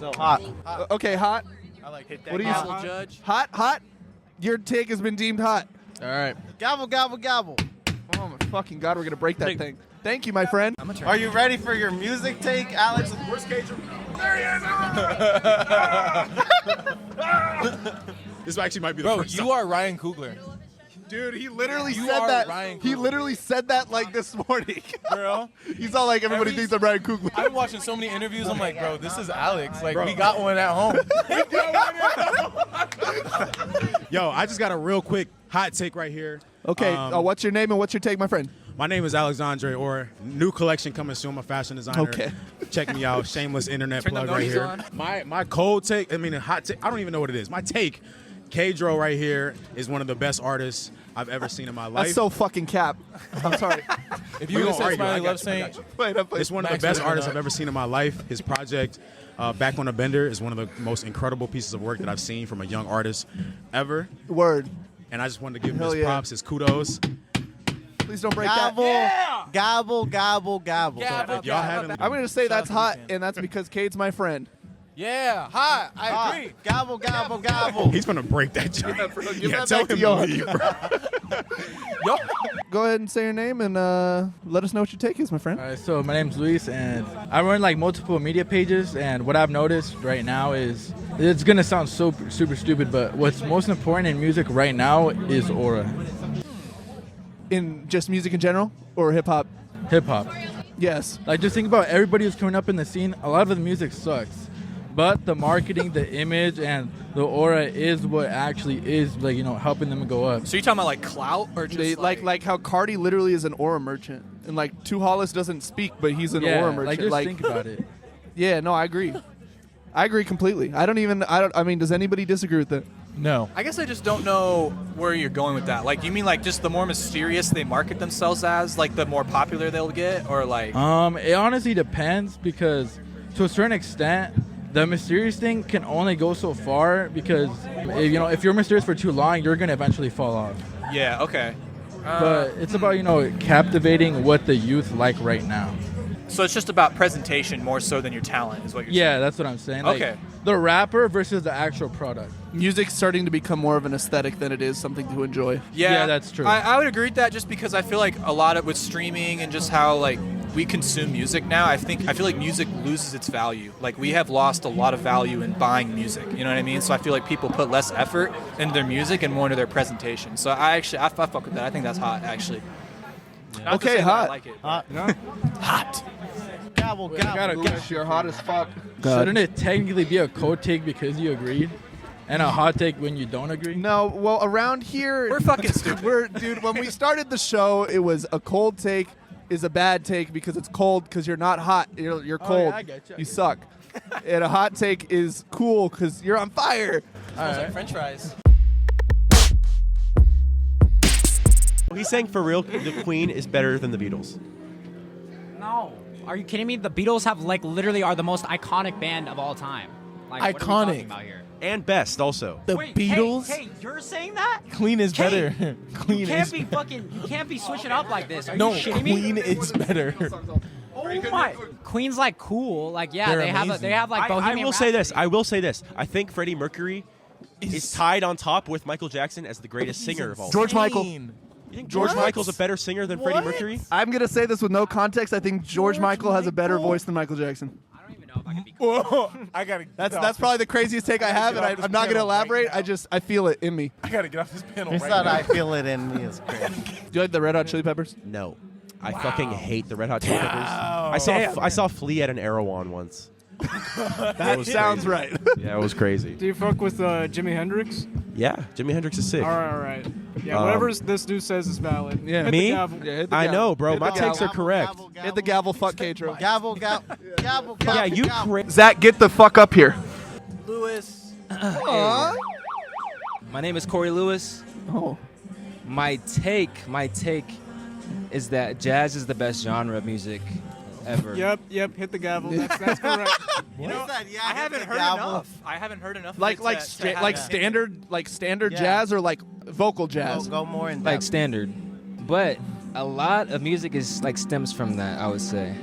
So hot. Okay, hot. I like it. What do you Judge? Hot. Your take has been deemed hot. All right. Gobble, gobble, gobble. Oh my fucking god, we're gonna break that thing. Thank you, my friend. Are you ready for your music take, Alex? Where's Cage? There he is! This actually might be the Bro, first you time. are Ryan Coogler. Dude, he literally You said are that. Ryan He Coogler. literally said that like this morning. Bro. He's all like, everybody thinks I'm Ryan Coogler. I've been watching so many interviews. I'm like, bro, this is Alex. Like, we got one at home. Yo, I just got a real quick hot take right here. Okay, what's your name and what's your take, my friend? My name is Alexandre, or new collection coming soon. I'm a fashion designer. Okay. Check me out. Shameless internet Turn the plug right noise here. on. My cold take, a hot take, I don't even know what it is. My take, K-Dro right here is one of the best artists I've ever seen in my life. That's so fucking cap. I'm sorry. If We you would gonna have said argue. I Smiley got Love you, I Saint, got you. Wait, It's one of the Max best would have artists done I've that. ever seen in my life. His project, Back on a Bender, is one of the most incredible pieces of work that I've seen from a young artist ever. Word. And I just wanted to give him Hell his yeah. props, his kudos. Please don't break Gobble, that. gobble, gobble, gobble. If y'all haven't, I'm gonna say that's hot, and that's because Cade's my friend. yeah, hot. I Hot. agree. Gobble, gobble, gobble. he's gonna break that joint. Yeah, bro, give Yeah, that tell back to him to Johan. leave, bro. Go ahead and say your name and let us know what your take is, my friend. All right, so my name's Luis, and I run like multiple media pages, and what I've noticed right now is it's gonna sound so super stupid, but what's most important in music right now is aura. In just music in general, or hip hop? Hip hop. Yes. Like just think about everybody who's coming up in the scene. A lot of the music sucks, but the marketing, the image, and the aura is what actually is like helping them go up. So you're talking about like clout or just They, like how Cardi literally is an aura merchant, and like Tu Hollis doesn't speak, but he's an Yeah, aura like, merchant. just think about it. Yeah, no, I agree. I agree completely. I mean, does anybody disagree with that? No. I guess I just don't know where you're going with that. Like, you mean like just the more mysterious they market themselves as, like the more popular they'll get, or like? It honestly depends because to a certain extent, the mysterious thing can only go so far because if you're mysterious for too long, you're gonna eventually fall off. Yeah. Okay. But it's about captivating what the youth like right now. So it's just about presentation more so than your talent, is what you're saying. Yeah, that's what I'm saying. Like, Okay. the rapper versus the actual product. Music's starting to become more of an aesthetic than it is something to enjoy. Yeah, that's true. I would agree with that, just because I feel like a lot of with streaming and just how like we consume music now. I feel like music loses its value. Like we have lost a lot of value in buying music. You know what I mean? So I feel like people put less effort into their music and more into their presentation. So I fuck with that. I think that's hot, actually. Not to say that I like it. Hot. Hot. Gobble, gobble. You're hot as fuck. Shouldn't it technically be a cold take because you agreed? And a hot take when you don't agree? No, well, around here... We're fucking stupid. Dude, when we started the show, it was a cold take is a bad take because it's cold because you're not hot. You're cold. I get you. You suck. And a hot take is cool because you're on fire. Smells like French fries. He's saying for real, the Queen is better than the Beatles. No. Are you kidding me? The Beatles have literally are the most iconic band of all time. Like, what are we talking about here? And best also. The Wait, Beatles? Hey, you're saying that? Queen is better. Queen You can't is be fucking. You can't be switching up like this. Are No, you shitting me? Queen is better. Oh my! Queen's like cool. Like yeah, They're they have amazing. like I Bohemian will say this. Rhapsody. I will say this. I think Freddie Mercury is tied on top with Michael Jackson as the greatest singer of all time. George Michael. You think George Michael's a better singer than Freddie Mercury? I'm going to say this with no context. I think George Michael has a better voice than Michael Jackson. Whoa, I gotta. That's probably the craziest take I have, and I'm not going to elaborate. I feel it in me. I gotta get off this panel He right said now. I feel it in me is crazy. Do you like the Red Hot Chili Peppers? No. I fucking hate the Red Hot Chili Peppers. I saw Flea at an Erewhon once. That sounds right. Yeah, it was crazy. Do you fuck with Jimi Hendrix? Yeah, Jimi Hendrix is sick. All right. Yeah, whatever this dude says is valid. Yeah. Hit Me? The gavel. Yeah, hit the I gavel. know, bro. Hit My the takes are gavel. correct. Hit the gavel, fuck Katro. Gavel, gavel, gavel, Yeah, gavel, you gavel. crazy. Zach, get the fuck up here. Lewis. My name is Corey Lewis. Oh. My take is that jazz is the best genre of music ever. Yep. Hit the gavel. That's correct. You know, I haven't heard enough. I haven't heard enough. Standard Yeah. jazz or like vocal jazz. Go more in Like depth. standard. But a lot of music is stems from that, I would say.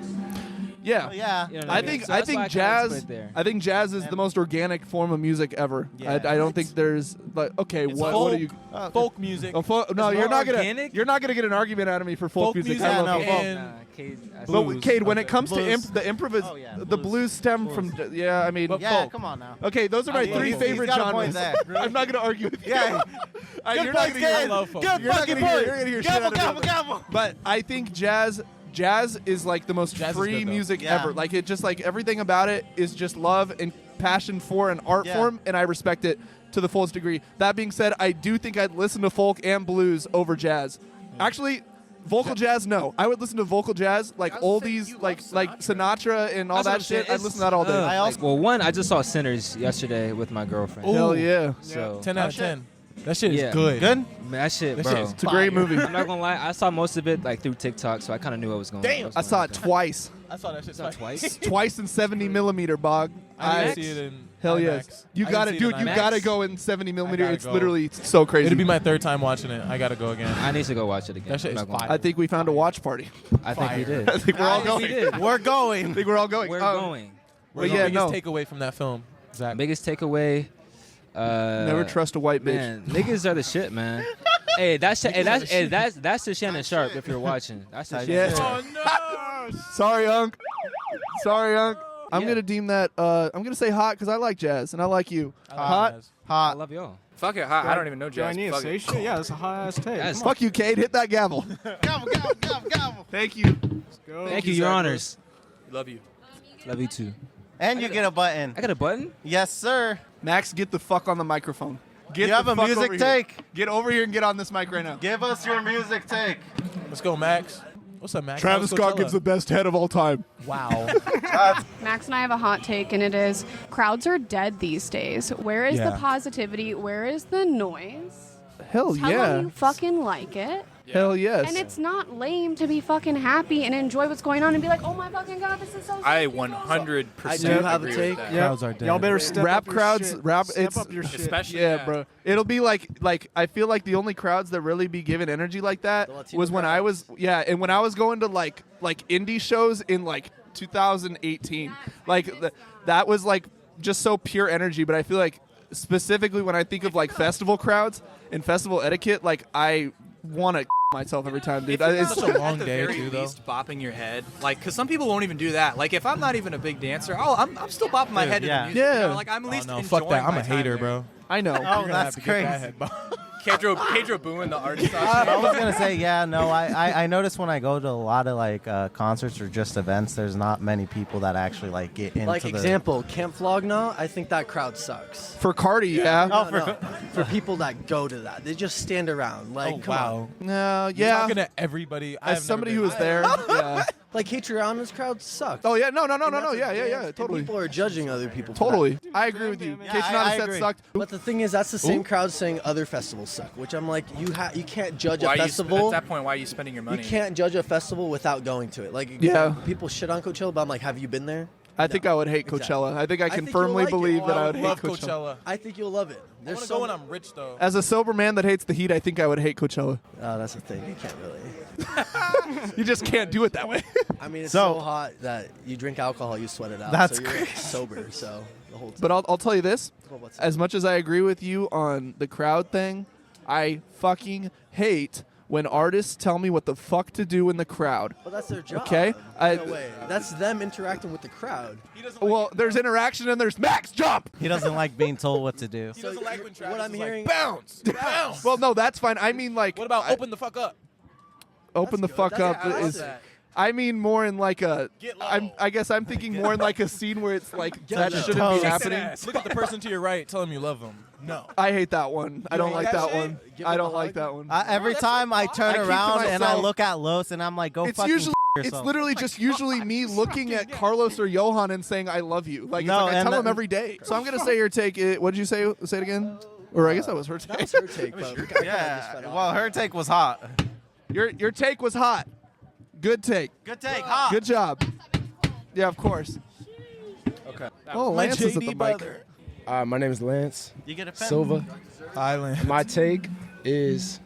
Yeah. Yeah. You know what I mean? think So that's why I kinda jazz. split there. I think jazz is the most organic form of music ever. Yeah. I don't think there's like okay. What are you? Folk music. No, It's you're not organic? gonna get an argument out of me for folk Folk music. music I love no, folk. folk. and But blues. Cade, when it comes Blues. to the improvis, Oh, yeah, the blues stem from I mean. But Yeah, folk. come on now. Okay, those are my Yeah, three he's favorite got a point genres. there. I'm not gonna argue with you. Yeah. You're not gonna hear. I love folk. You're not gonna hear. You're gonna hear shit out of Gavel, me. gavel. But I think jazz is like the most Jazz is free good, though. music Yeah. ever. Like it just like everything about it is just love and passion for an art Yeah. form, and I respect it to the fullest degree. That being said, I do think I'd listen to folk and blues over jazz. Actually, vocal jazz, no. I would listen to vocal jazz like oldies, like Sinatra and all That's what I'm that saying. shit. I'd listen to that all day. Well, one, I just saw Sinners yesterday with my girlfriend. Hell yeah. So 10 out of 10. That shit is Yeah. good. Good? Man, that shit, That bro. shit is It's a great movie. I'm not gonna lie, I saw most of it through TikTok, so I kind of knew what was going on. I saw it twice. I saw that shit Twice? Twice in 70 millimeter, Bog. I didn't see it in Hell IMAX. yes. You I gotta, didn't see it dude. in You IMAX. gotta go in 70 millimeter. gotta It's go. literally so crazy. It'll be my third time watching it. I gotta go again. I need to go watch it again. That shit I'm is not gonna fire. lie. I think we found a watch party. I think we did. I think we're all I going. think we did. We're going. I think we're all going. We're going. What's yeah, your biggest no. takeaway from that film? Zach? Biggest takeaway. Never trust a white bitch. Man, niggas are the shit, man. Hey, that's the Shannon Sharp if you're watching. That's the Shannon Sharp. Oh no! Sorry, Unc. Sorry, Unc. I'm gonna deem that. I'm gonna say hot because I like jazz and I like you. Hot. I Hot. love y'all. Fuck it, hot. I don't even know Do I jazz. need to Fuck say it. shit? Yeah, that's a hot ass take. That's- Come on. Fuck you, Cade. Hit that gavel. Gavel, gavel, gavel, gavel. Thank you. Let's go. Thank you, Your Honors. Love you. Love you too. And you get a button. I got a button? Yes, sir. Max, get the fuck on the microphone. Get You have the a fuck music over take? Here. Get over here and get on this mic right now. Give us your music take. Let's go, Max. What's up, Max? Travis How's Scott Coachella? gives the best head of all time. Wow. Max and I have a hot take, and it is crowds are dead these days. Where is the Yeah. positivity? Where is the noise? Hell Tell yeah. them you fucking like it. Hell yes. And it's not lame to be fucking happy and enjoy what's going on and be like, oh my fucking god, this is so I sick. 100% I do have a take. Crowds are dead. Y'all better step rap up your crowds, shit. rap. Step It's up your shit. especially yeah, bro. It'll be like I feel like the only crowds that really be giving energy like that was when I was and when I was going to like indie shows in like 2018. Like that was like just so pure energy. But I feel like specifically when I think of like festival crowds and festival etiquette, like I want to myself every time, dude. It's such a long at the day very too, though. least, bopping your head, like, because some people won't even do that. Like, if I'm not even a big dancer, I'm still bopping my head to the music. Yeah. You know? Like, I'm at least no, enjoying fuck that. I'm my a time hater, there. bro. I know. Oh, that's crazy. Pedro Boone, the artist. I was gonna say, yeah, no. I notice when I go to a lot of like concerts or just events, there's not many people that actually like get into Like the example, Camp Flogna, I think that crowd sucks. For Cardi, yeah. No, for people that go to that, they just stand around. Like, come on. No, You're yeah. talking to everybody. I have As somebody never who was there, yeah. Like Catriana's crowd sucks. Oh yeah, no, And that's a yeah, dance, totally. and people are judging other people. for Totally. that. I agree with you. Yeah, K-Tronada I set agree. sucked. But the thing is, that's the same crowd saying other festivals suck, which I'm like, you can't judge Why a are festival. at that point, why are you spending your money? You can't judge a festival without going to it. Like, Yeah. people shit on Coachella, but I'm like, have you been there? I think I would hate Coachella. I think I can firmly believe that I would hate love Coachella. I think you'll love it. I There's want to go when I'm rich, though. As a sober man that hates the heat, I think I would hate Coachella. Oh, that's the thing. You can't really. You just can't do it that way. I mean, it's So- so hot that you drink alcohol, you sweat it out. That's so you're crazy. sober. So the whole time. But I'll tell you this. Well, what's As much as I agree with you on the crowd thing, I fucking hate when artists tell me what the fuck to do in the crowd. Well, that's their job. Okay? In a way. That's them interacting with the crowd. Well, there's interaction and there's max jump. He doesn't like being told what to do. So what I'm hearing. Bounce. Bounce. Well, no, that's fine. I mean, like, What about open the fuck up? open the fuck up That's is. that. I mean more in like a. Get low. I guess I'm thinking more in like a scene where it's like that low. shouldn't Toast. be happening. Look at the person to your right. Tell them you love them. No. I hate that one. I don't don't like like that that one. shit? Give I him a don't like hug? that one. Every time I turn keep to around and I myself. look at Los and I'm like, go It's fucking usually yourself. it's literally just usually me looking at Carlos or Johan and saying I love you. Like, No, it's like I and tell him that- every day. So I'm gonna say your take. What did you say? Say it again. Or I guess that was her take. That was her take, but we kinda just Yeah. fed off. Well, her take was hot. Your take was hot. Good take. Good take, hot. Good job. Yeah, of course. Okay. Oh, Lance is at the mic. My name is Lance You get a pen? Silva. Island. My take is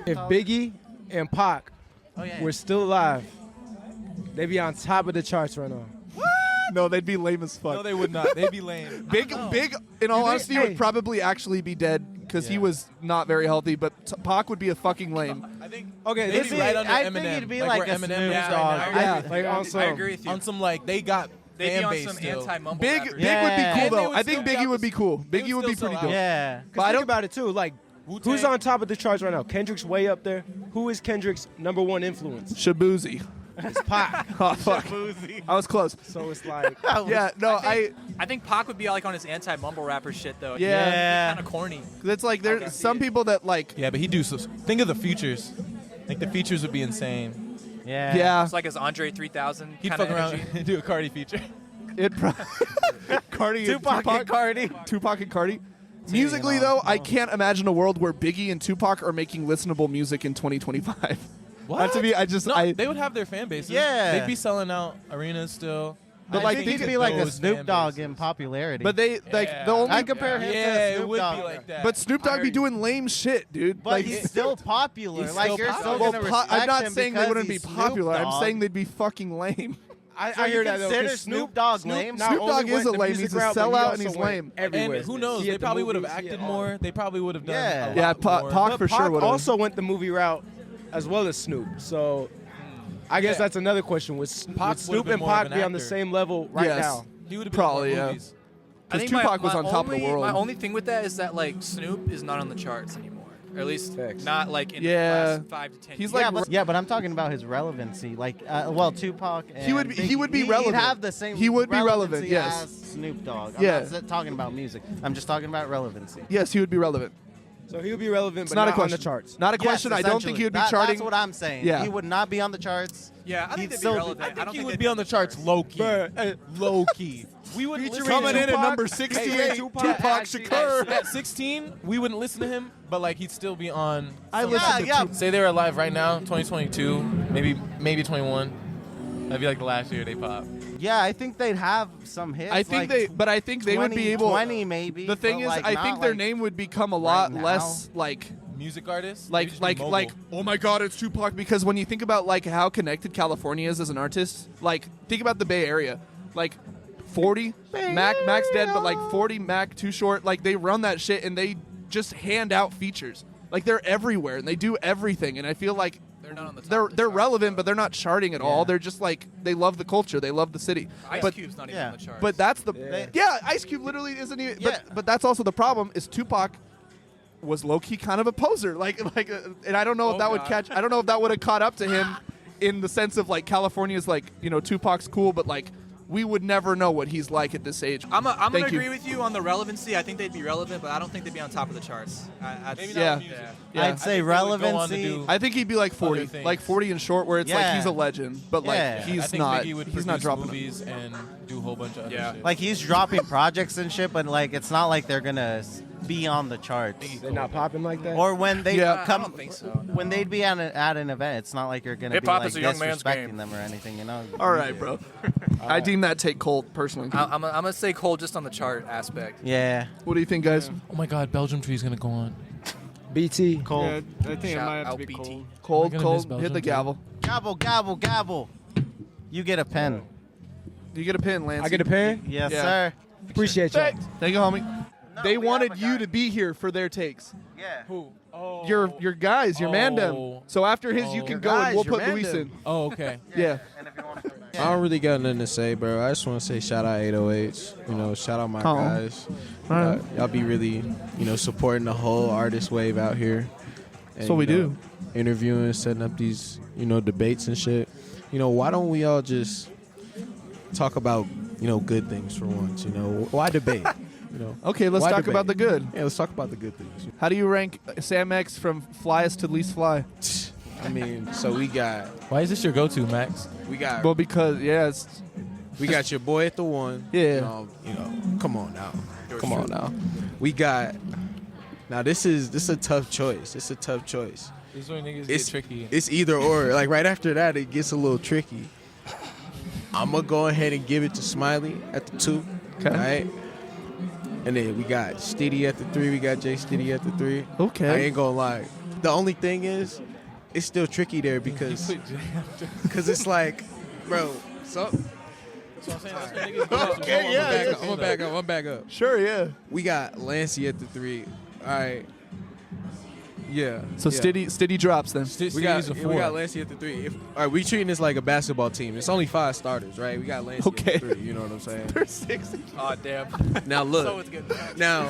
if Biggie and Pac were still alive, they'd be on top of the charts right now. No, they'd be lame as fuck. No, they would not. They'd be lame. Big, in all honesty, hey. would probably actually be dead because he was not very healthy. But Pac would be a fucking lame. I think Okay, they'd this be is- right under I Eminem. think he'd be like like where a Eminem Snoop is Dogg. right now. Yeah, like on I some. agree with you. On some like they got They'd be fan on base some still. anti-mumble Big, rapper. Big Yeah. would be And cool they though. would I think still Biggie got would be cool. they Biggie would would be still pretty sell cool. out. Yeah. But I Think don't. about it too. Like, who's on top of the charts right now? Kendrick's way up there. Who is Kendrick's #1 influence? Shabuzi. It's Pac. Oh fuck. I was close. So it's like, Yeah. No. I. think Pac would be like on his anti-mumble rapper shit though. Yeah. Kind of corny. It's like there's some people that like. Yeah, but he do so. Think of the features. Like the features would be insane. Yeah. Yeah. It's like his Andre 3000 He'd kind of fuck around energy. and do a Cardi feature. It. Cardi. Tupac and Cardi. Tupac and Cardi. Musically though, I can't imagine a world where Biggie and Tupac are making listenable music in 2025. What? To me, I just No, they would have their fan bases. Yeah. They'd be selling out arenas still. But I like, think think he'd be like a those Snoop fan Dogg bases. in popularity. But they like the only. I compare him Yeah, to it Snoop would Dogg. be like that. But Snoop Dogg be doing lame shit, dude. But like, he's still popular. He's like still you're popular. still gonna respect I'm not him saying they because wouldn't be he's Snoop popular. I'm Dogg. saying they'd be fucking lame. I hear that though. consider 'cause Snoop Dogg lame? not Snoop only Dogg is went a the lame. music He's a route, but he sellout also and he's went lame. everywhere. And who knows? He They had the probably would have movies, he acted had more. They probably would have done. Yeah. a Yeah, lot Pac more. for Pac sure would have. also went the movie route as well as Snoop. So I guess that's another question. Would Pac Snoop would've and been more of Pac an be on the actor. same level right Yes. now? He would have been Probably, in more yeah. movies. I Because think Tupac was on top of the world. My only thing with that is that like Snoop is not on the charts anymore, or at least Facts. not like in Yeah. the last 5 to 10 He's years. like- yeah, but I'm talking about his relevancy. Like, well, Tupac. And He would be- he Biggie, would be relevant. He'd have the same. He would be relevant, relevancy yes. as Snoop Dogg. I'm Yeah. not talking about music. I'm just talking about relevancy. Yes, he would be relevant. So he would be relevant, It's but not a on question. the charts. Not a question. I don't think he would be charting. That's what I'm saying. Yeah. He would not be on the charts. Yeah, I think He'd they'd be still- relevant. I think don't he think would they'd be on the charts low key. Low key. We wouldn't listen Coming to in at Tupac. number 68, Tupac Shakur. At 16, we wouldn't listen to him, but like he'd still be on. I listen to Say they were alive right now, 2022, maybe 21. That'd be like the last year they pop. Yeah, I think they'd have some hits. I think like they would be able. 20 maybe. The thing but, is, like, I not, think their like, name would become a lot right less like music artists. like oh my god, it's Tupac. Because when you think about like how connected California is as an artist, like think about the Bay Area, like 40 Mac's dead, but like 40 Mac Too Short, like they run that shit and they just hand out features. Like they're everywhere and they do everything, and I feel like they're not on the top. they're relevant, but they're not charting at all. They're just like they love the culture, they love the city. Ice Cube's not even on the charts. But that's the Ice Cube literally isn't even. But that's also the problem is Tupac was low key kind of a poser, and I don't know if that would catch. I don't know if that would have caught up to him in the sense of like California's like Tupac's cool, but like we would never know what he's like at this age. I'm gonna agree with you on the relevancy. I think they'd be relevant, but I don't think they'd be on top of the charts. I'd say relevancy. I think he'd be like 40, like 40 and short, where it's like he's a legend, but like he's not. He's not dropping movies and do a whole bunch of other shit. Like he's dropping projects and shit, but like it's not like they're gonna be on the charts. They're not popping like that. Or when they come, I don't think so. when they'd be at an event, it's not like you're gonna be Hip-hop like is a young man's disrespecting game. them or anything, you know. All right, bro. I deem that take cold personally. I'm gonna say Cole just on the chart aspect. Yeah. What do you think, guys? Oh my God, Belgium Tree's gonna go on. BT. Cold. Yeah, I think it Shout might have to out be BT. cold. Cold. Belgium Hit the too. gavel. Gavel, gavel, gavel. You get a pen. You get a pin, Lance. I get a pen? Yes, Yeah. sir. Appreciate you. Thank you, homie. They wanted you to be here for their takes. Yeah. Who? Oh. Your guys, your mandem. So after his, you can go and we'll put Luis in. Oh, okay. Yeah. I don't really got nothing to say, bro. I just want to say shout out 808s. Shout out my guys. Y'all be really, supporting the whole artist wave out here. And, That's what we do. Interviewing, setting up these, debates and shit. Why don't we all just talk about, good things for once? Why debate? Okay, let's Why talk debate? about the good. Yeah, let's talk about the good things. How do you rank Sam X from flyest to least fly? I mean, so we got. Why is this your go-to, Max? We got. Well, because we got your boy at the one. Yeah. Come on now. Come on now. We got. Now this is a tough choice. It's a tough choice. This is where niggas get tricky. It's either or. Like right after that, it gets a little tricky. I'm gonna go ahead and give it to Smiley at the 2. Okay. All right. And then we got Stiddy at the 3. We got Jay Stiddy at the 3. Okay. I ain't gonna lie. The only thing is, it's still tricky there because it's like, bro. So. Okay, yeah. I'm gonna back up. Sure, yeah. We got Lancey at the 3. All right. Yeah. So yeah. Stiddy drops then. We got Lancey at the 3. All right, we treating this like a basketball team. It's only 5 starters, right? We got Lancey at the 3. You know what I'm saying? There's 6. Oh damn. Now look. So it's good. Now,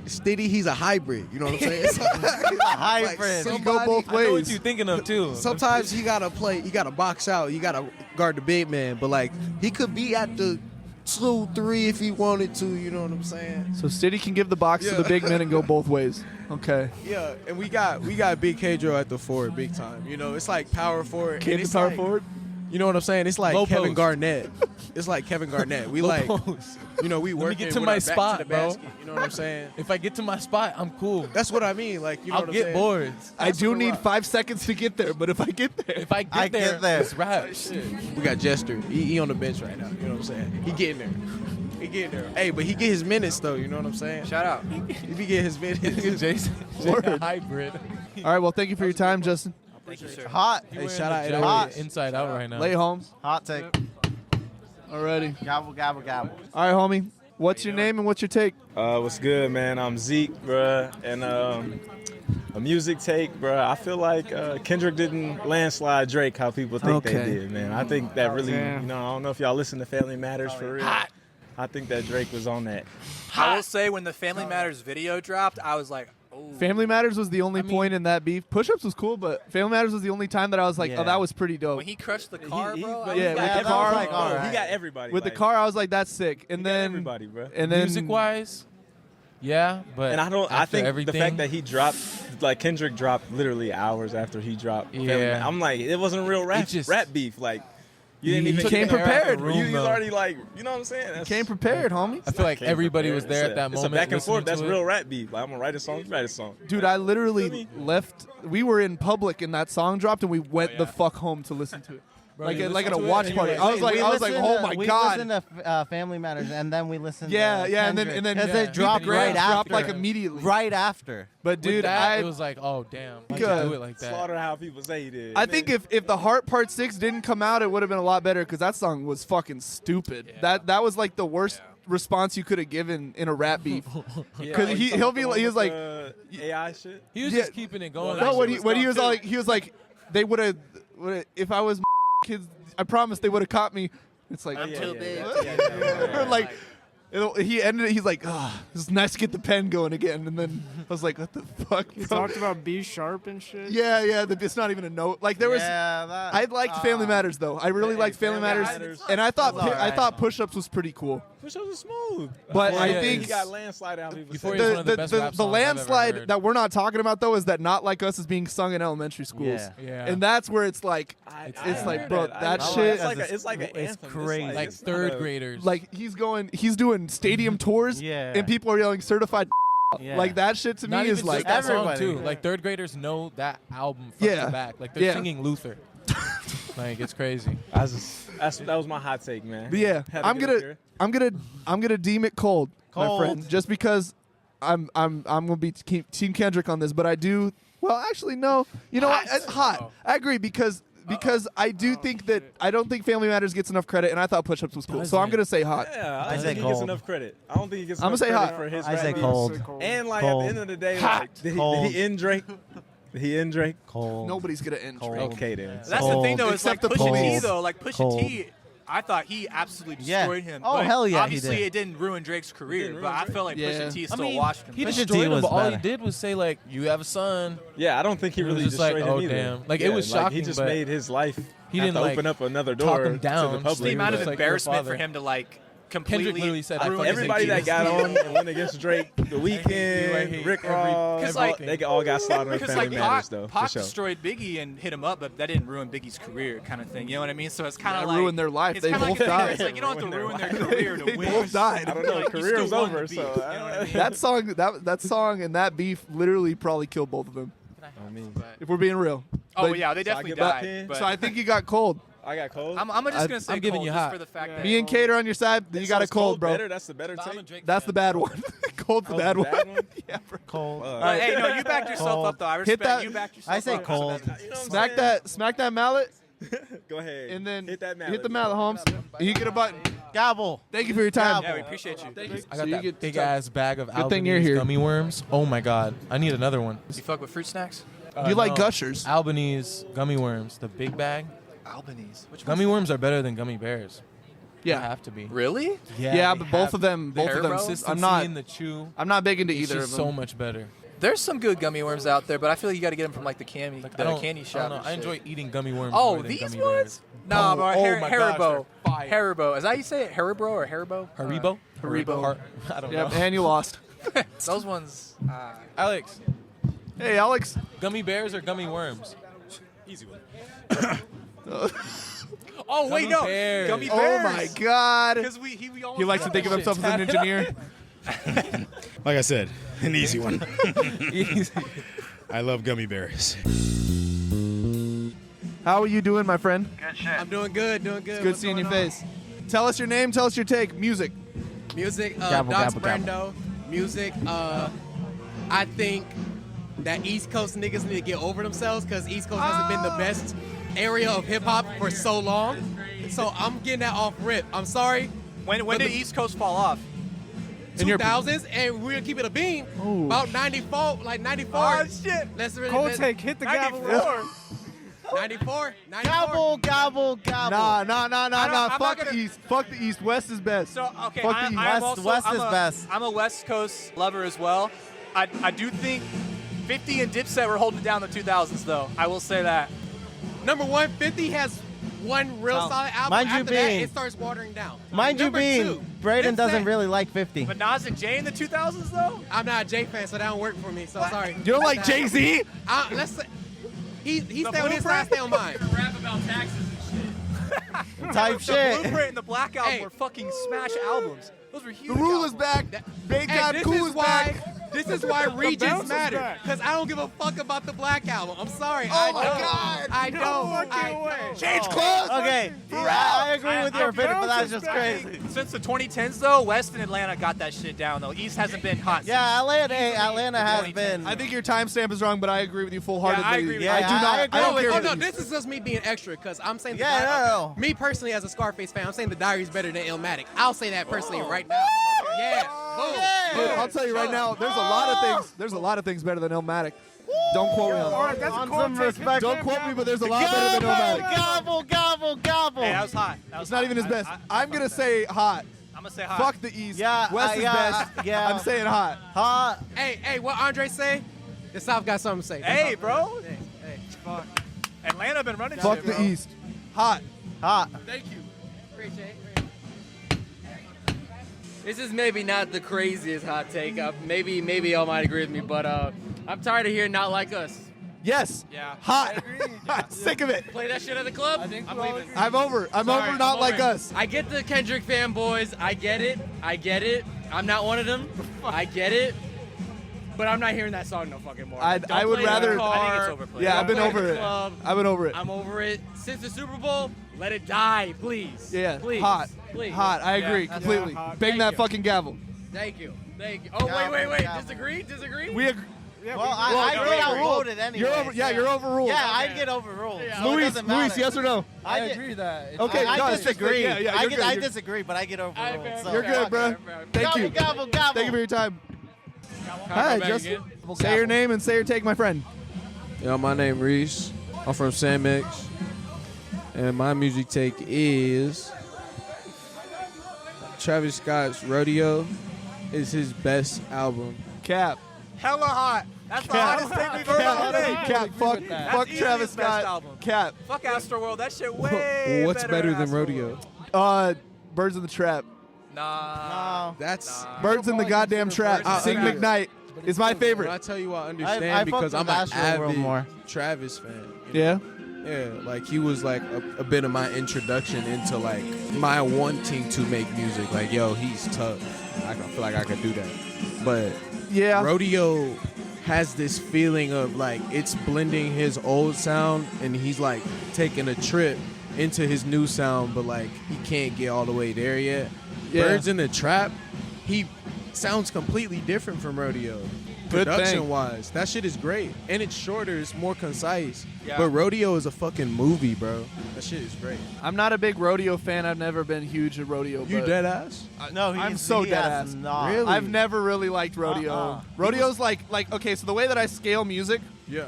Stiddy, he's a hybrid. You know what I'm saying? He's a hybrid. You go both I know what ways. you thinking of too. Sometimes you gotta play. You gotta box out. You gotta guard the big man. But like, he could be at the 2, 3 if he wanted to. You know what I'm saying? So Stiddy can give the box to the big men and go both ways. Okay. Yeah, and we got Big Pedro at the 4, big time. It's like power forward. Kid and the it's power like, forward? You know what I'm saying? It's like Low Kevin post. Garnett. It's like Kevin Garnett. We Low like, post. we Let work me get to my spot, bro. You know what I'm saying? If I get to my spot, I'm cool. That's what I mean. Like, you know I'll what I'm get saying? boards. I do need 5 seconds to get there, but if I get there. If I get there, it's rap. We got Jester. He on the bench right now. You know what I'm saying? He getting there. He getting there. Hey, but he get his minutes though. You know what I'm saying? Shout out. He be getting his minutes. Jason, Word. hybrid. All right, well, thank you for your time, Justin. Thank you, sir. Hot. Hey, shout out Hot. 808s. Inside out right now. Lay Holmes. Hot take. Alrighty. Gavel, gavel, gavel. All right, homie. What's your name and what's your take? What's good, man? I'm Zeke, bruh, and a music take, bruh. I feel like Kendrick didn't landslide Drake how people think they did, man. I think that really, I don't know if y'all listen to Family Matters for real. I think that Drake was on that. I will say when the Family Matters video dropped, I was like, oh. Family Matters was the only point in that beef. Push-ups was cool, but Family Matters was the only time that I was like, oh, that was pretty dope. When he crushed the car, bro. Yeah, with the car. Like, all right. He got everybody. With the car, I was like, that's sick. And then everybody, bro. And then Music-wise, yeah, but and I think everything, the fact that he dropped, like Kendrick dropped literally hours after he dropped. Yeah. Family I'm like, it wasn't real rap just- rap beef. Like You didn't even came get there prepared. out the room, you was already like, you know what I'm saying? That's, Came prepared, homie. I feel like Came everybody prepared. was there at that It's moment. a back and forth. listening That's to real it. rap beat. Like, I'm gonna write a song. You write a song. Dude, I literally left. We were in public and that song dropped, and we went the fuck home to listen to it. Bro, like you at a listened to it watch and party. you I was like, oh my we god. listened to Family Matters, and then we listened. Yeah, to yeah, and Kendrick, then because it dropped right dropped after. like immediately. Right after. But With dude, that, it was like, oh damn, why'd you do it like that? Slaughter how people say he did. I think if the Heart Part 6 didn't come out, it would have been a lot better because that song was fucking stupid. That was like the worst response you could have given in a rap beef. Because he'll be like, he was like AI shit. He was just keeping it going. No, when he was like they would have if I was kids, I promise they would have caught me. It's like I'm too big. like. He ended it. He's like, it's nice to get the pen going again. And then I was like, what the fuck? He bro? talked about B sharp and shit. Yeah. It's not even a note. Like there was. I liked Family Matters though. I really liked Family Matters, and I thought Push Ups was pretty cool. Push-ups are smooth. But I think he got landslide out. People Before say. he was one of the best rap the songs I've ever landslide heard. that we're not talking about though is that Not Like Us is being sung in elementary schools. Yeah. And that's where it's like, it's like, bro, that shit. It's like an it's anthem. crazy. Like third graders. Like he's doing stadium tours, Yeah. and people are yelling certified. Yeah. Like that shit to Not me is even like just that song everybody. too. Like third graders know that album front Yeah. to back. Like they're Yeah. singing Luther. Like it's crazy. That was my hot take, man. But yeah, Had to I'm get gonna up here. I'm gonna deem it cold, my Cold. friend, just because I'm gonna be Team Kendrick on this. But I do. Well, actually, no. You know what? It's hot. I agree because I do think that I don't think Family Matters gets enough credit, and I thought Push Ups was cool. So I'm gonna say hot. Yeah, I I say think he gets cold. enough credit. I don't think he gets I'ma enough say credit hot. for his I say rap beats. cold. And like Cold. at the end of the day, Hot. like, did Cold. he end Drake? Did he end Drake? Cold. Nobody's gonna end Drake. Okay then. That's the thing, though. Is like Except the Pusha T, police. though. Like Pusha Cold. T, I thought he absolutely Yeah. destroyed him. Oh, but hell yeah, he Obviously, did. it didn't ruin Drake's career, didn't but ruin I feel like Yeah. Pusha T I still mean, washed him. he Pusha T destroyed him, was but all he better. did was say like, "You have a son." Yeah, I don't think he It was really just like, destroyed oh, him either. damn. Like, it Yeah, was He shocking, just but made his life. he have didn't, to like, open up another talk door him down. to the The public. amount of Like your embarrassment for father. him to like Kendrick completely literally said, ruin "I his Everybody that got on and went against Drake, The I Weeknd, hate Rick every- Ross, 'cause, like- they all got slaughtered in Because Family like Matters, though. Pac for sure. destroyed Biggie and hit him up, but that didn't ruin Biggie's career, kind of thing. You know what I mean? So it's kind That of like ruined their life. It's They kinda like both a thing where died. It's like you don't have to Ruined ruin their their career to They win. both died. I don't know. Like, you Career's still won over, the beef, so you know what I mean? That song and that beef literally probably killed both of them. I mean, If we're being real. Oh But- yeah, they So I definitely give up died. here? But So I think you got cold. I got cold. I'm just gonna say I'm giving cold you just hot. for the fact that Me and Kate are on your side. You got So a is cold, bro. Better? That's the better take. That's the bad one. Cold's the bad one. Yeah, bro. Cold. Hey, no, you backed yourself Cold. up though. I Hit respect that- you backed yourself I say up. cold. Smack that mallet, Go ahead. and then hit that mallet. hit the mallet, Holmes. And you get a button. Gobble. Thank you for your time. Yeah, we appreciate you. I So got you that get big some- ass bag of Good thing you're Albanese here. gummy worms. Oh my god, I need another one. You fuck with fruit snacks? You like no. Gushers. Albanese gummy worms, the big bag. Albanese. Which Gummy worms are better than gummy bears. They Yeah. have to be. Really? Yeah, they but both have of them, the both of them. consistency I'm not. in the chew. I'm not big into It's either of just them. so much better. There's some good gummy worms out there, but I feel like you got to get them from like the candy, Like, the candy I shop. don't know. and I shit. enjoy eating gummy worms. Oh, more than these gummy ones? bears. Nah, bro. oh my gosh, Haribo. they're fire. Haribo. Is that how you say it? Haribo or Haribo? Haribo? Haribo. I don't Yeah, know. and you lost. Those ones. Alex, Hey, Alex. gummy bears or gummy worms? Easy one. Oh wait, Gummy no. bears. Gummy Oh bears. my God. Because we almost He likes to got think of that himself as an engineer. Like I said, an easy one. Easy. I love gummy bears. How are you doing, my friend? Good shit. I'm doing good, doing good. It's good seeing your face. Tell us your name. Tell us your take. Music. Music, Gabble, Docs gabble, gabble. Brando. Music, I think that East Coast niggas need to get over themselves because East Coast hasn't been the best area of hip hop for so long. So I'm getting that off rip. I'm sorry. When but did the East Coast fall off? 2000s, and we're gonna keep it a beam. About 94, like 94. Oh, shit. Let's really Cold take, hit the gavel. 94. Gobble, gobble, gobble. Nah. Fuck the East. Fuck the East. West is best. So okay, Fuck the East. I'm also, West I'm is a- best. I'm a West Coast lover as well. I do think 50 and Dipset were holding down the 2000s though. I will say that. Number one, 50 has one real Now, solid album. mind you After that, being- it starts watering down. Mind you Number being, two, Braden Dipset. doesn't really like 50. But Nas and Jay in the 2000s though. I'm not a J fan, so that don't work for me. So sorry. You don't like Jay-Z? Let's say he stay on his side, I stay on mine. Rap about taxes and Type The shit. Blueprint and the Black Album were fucking smash albums. Those were huge. The Rule is back. Bacon Cool is back. This is why regions bounce is matter. back. Because I don't give a fuck about the Black Album. I'm sorry. Oh I my don't. God. I No don't. fucking way. I Change clothes. Okay, I agree with your opinion, but that's just crazy. Since the 2010s, though, West and Atlanta got that shit down, though. East hasn't been hot. Yeah, Atlanta has been. I think your timestamp is wrong, but I agree with you full-heartedly. Yeah, I agree with you. I do not. I agree I don't with care. Oh you. no, this is just me being extra because I'm saying the Yeah, Diary- no. Me personally, as a Scarface fan, I'm saying the Diary's better than Illmatic. I'll say that personally right now. Yeah. Boom. Dude, I'll tell you right now, there's a lot of things. There's a lot of things better than Illmatic. Don't quote me on All that. right, that's a On cold some take. respect. Don't quote me, but there's a lot better than Illmatic. Gobble, gobble, gobble. Hey, that was hot. That was It's not even his best. I'm gonna say hot. I'm gonna say hot. Fuck the East. Yeah, West is yeah, best. yeah. I'm saying hot. Hot. Hey, what Andre say? The South got something to say. Hey, bro. Hey, fuck. Atlanta been running Fuck shit, the bro. East. Hot. Hot. Thank you. Appreciate it. This is maybe not the craziest hot take. Maybe y'all might agree with me, but I'm tired of hearing "Not Like Us." Yes. Yeah. Hot. Sick of it. Play that shit at the club. I'm leaving. I'm over. I'm Sorry, over. Not I'm like over. us. I get the Kendrick fanboys. I get it. I'm not one of them. I get it. But I'm not hearing that song no fucking more. I Don't would play it in rather. the car. I think it's overplayed. Yeah, I've been Don't play over in it. the club. I've been over it. I'm over it. Since the Super Bowl, let it die, please. Yeah. Please. Hot. Please. Hot. I agree Yeah, completely. hot. Bang Thank that you. fucking gavel. Thank you. Oh, Gavel, wait. gavel. Disagree? We agree. Yeah, Well, we- I Well, get no, overruled anyway. You're over. Yeah, you're overruled. Yeah, I'd get overruled. So it Luis, doesn't matter. yes or no? I I agree that. Okay, I no, it's just- disagree. yeah, you're good. I You're- disagree, but I get overruled. So You're good, bro. Thank you. Gobble, gobble. Thank you for your time. Come Hi, back just again. say your name and say your take, my friend. Yo, my name Reese. I'm from San Mix. And my music take is Travis Scott's Rodeo is his best album. Cap. Hella hot. That's the Cap. hottest take we've heard all day. Cap. Fuck That's easily Travis his best Scott. album. Cap. Fuck Astroworld. That shit way What's better than Rodeo? Birds in the Trap. Nah. That's Birds in the goddamn trap. Birds Sing in the- McKnight is my When I favorite. tell you I understand I fuck because with I'm an Astroworld avid more. Travis fan. Yeah. Yeah, like he was like a bit of my introduction into like my wanting to make music. Like, yo, he's tough. I feel like I could do that. But Yeah. Rodeo has this feeling of like it's blending his old sound and he's like taking a trip into his new sound, but like he can't get all the way there yet. Yeah. Birds in the Trap, he sounds completely different from Rodeo. Good thing. Production wise, that shit is great. And it's shorter, it's more concise. Yeah. But Rodeo is a fucking movie, bro. That shit is great. I'm not a big rodeo fan. I've never been huge at rodeo. You but dead ass? No, I'm so dead ass. Really? I've never really liked rodeo. Rodeo's like okay. So the way that I scale music, Yeah.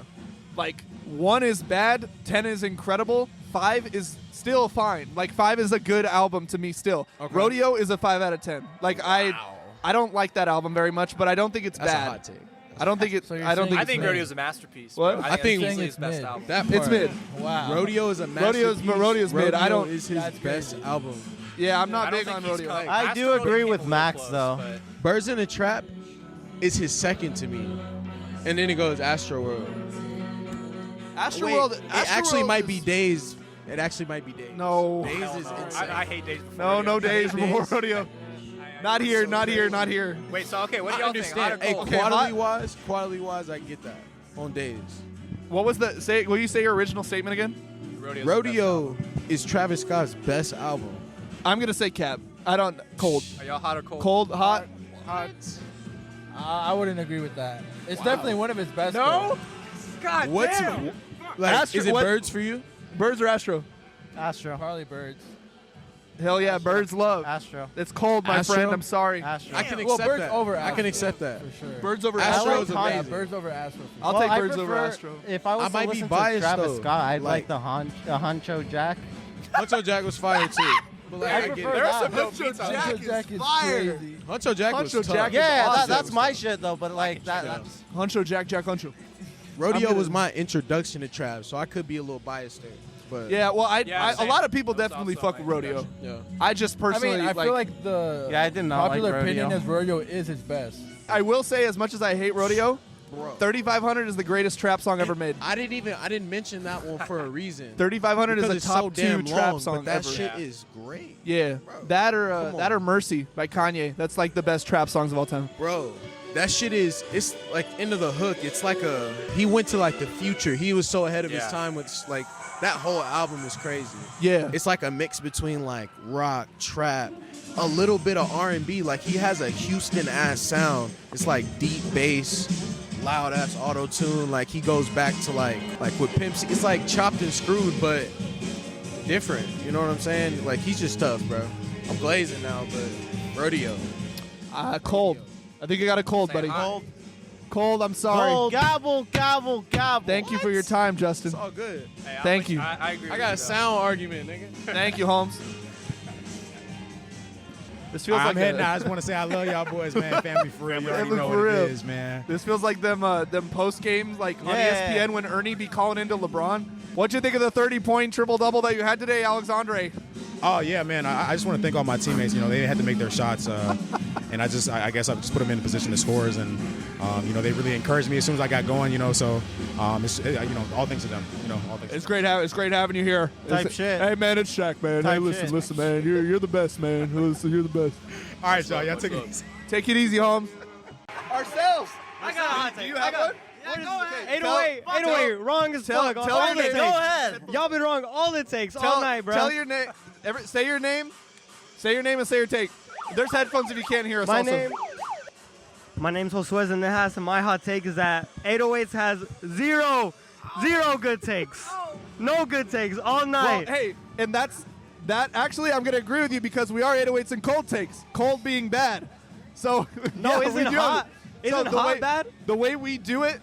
like 1 is bad, 10 is incredible, 5 is still fine. Like 5 is a good album to me still. Okay. Rodeo is a 5 out of 10. Like I don't like that album very much, but I don't think it's That's bad. a hot take. I don't think it. So you're I don't saying think. I it's think mid. Rodeo's a masterpiece. What? Bro. I think it's easily it's his best mid. album. That It's part. mid. Wow. Rodeo is a Rodeo's masterpiece. mid. I don't- is his That's best crazy. album. Yeah, I'm I not don't big think on he's rodeo. come- I do Astroworld agree came with a little Max, close, though. but- Birds in the Trap is his second to me. And then it goes Astroworld. Astroworld. Wait, it actually Astroworld might is- be Days. It actually might be Days. No. Days Hell is no. insane. I hate Days Before No, Rodeo. no days before rodeo. Not here. Not here. Not here. Wait, so okay, what do I y'all think? Hot or understand. Hey, cold? Okay, quality wise, I get that on Days. What was the say? Will you say your original statement again? Rodeo's Rodeo is Travis Scott's best album. I'm gonna say Cap. I don't cold. Are y'all hot or cold? Cold, hot. I wouldn't agree with that. It's definitely one of his best. No? God What's damn. like? Astro- is it what- Birds for you? Birds or Astro? Astro. Harley Birds. Hell yeah, Birds love. Astro. It's cold, my Astro? friend. I'm sorry. Astro. I can Well, accept Birds that. over I can Astro, accept that. for sure. Birds over Astro Astro. is Yeah, amazing. Birds over Astro. For I'll sure. take I Birds over prefer- Astro. If I was I to might be listen biased, to Travis though. Scott, I'd Like- like the Honcho Jack. Huncho Jack was fire too. But like, I I get prefer it. There are some that. dope beats on Jack there. is Jack is fire. crazy. Huncho Jack was Huncho tough. Jack is Yeah, awesome. that's my shit though. But like that's Huncho, Jack, Huncho. Rodeo I'm was gonna- my introduction to Trav, so I could be a little biased there. But Yeah, well, Yeah, a same. lot of people That's definitely also fuck my with rodeo. introduction. yeah. I just I personally mean, I feel like the Yeah, I did not like popular opinion Rodeo. is Rodeo is his best. I will say, as much as I hate rodeo, Bro. 3500 is the greatest trap song ever made. I didn't mention that one for a reason. 3500 is Because the it's top so damn 2 trap long, song but that ever. shit is great. Yeah, that or Mercy by Kanye. That's like the best trap songs of all time. Bro, that shit it's like Into the Hook. It's like he went to like the future. He was so ahead of his time with like that whole album is crazy. Yeah. It's like a mix between like rock, trap, a little bit of R&B. Like he has a Houston ass sound. It's like deep bass, loud ass auto tune. Like he goes back to like with Pimp C. It's like chopped and screwed, but different. You know what I'm saying? Like he's just tough, bro. I'm glazing now, but rodeo. Cold. I think you got a cold, buddy. Cold, I'm sorry. Cold. Gobble, gobble, gobble. Thank you for your time, Justin. It's all good. Hey, Thank you. I agree. I got a sound argument, nigga. Thank you, Holmes. This feels I'm like heading out. I just want to say I love y'all boys, man. Family for real. You already know what it is, man. This feels like them post games like on ESPN when Ernie be calling into LeBron. What'd you think of the 30-point triple-double that you had today, Alexandre? Oh, yeah, man. I just want to thank all my teammates. You know, they had to make their shots. And I guess I just put them in a position to scores. And, you know, they really encouraged me as soon as I got going, you know. So, it's, you know, all thanks to them. You know, all thanks It's great having you here. Type shit. Hey, man, it's Shaq, man. Type Hey, listen, man. You're the best, man. Listen, you're the best. All right, y'all. Y'all take it easy. Take it easy, Holmes. Ourselves. I got a hot take. Do you have one? Yeah, go ahead. 808, wrong as fuck. Tell All your it name. takes. Go ahead. Y'all been wrong all it takes all night, bro. Tell your name. Say your name. Say your name and say your take. There's headphones if you can't hear us. My name's Josué Zendejas, and my hot take is that 808s has zero good takes. No good takes all night. Well, hey, and that. Actually, I'm going to agree with you because we are 808s and cold takes. Cold being bad. So No, yeah, isn't we do hot? So Isn't hot bad? The way we do it,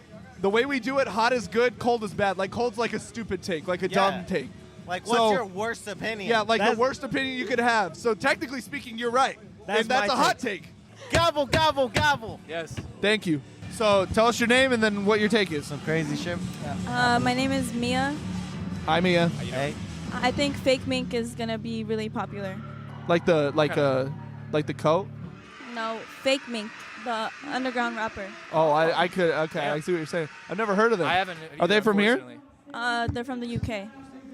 hot is good, cold is bad. Like cold's like a stupid take, like a dumb take. Like, what's your worst opinion? Yeah, like the worst opinion you could have. So technically speaking, you're right. That's and that's my a hot take. Gobble, gobble, gobble. Yes. Thank you. So tell us your name and then what your take is. Some crazy shit. My name is Mia. Hi, Mia. Hey. I think fake mink is gonna be really popular. Like the coat. No, fake mink, the underground rapper. Oh, I could. Okay, I see what you're saying. I've never heard of them. I haven't. Are they from here? They're from the UK.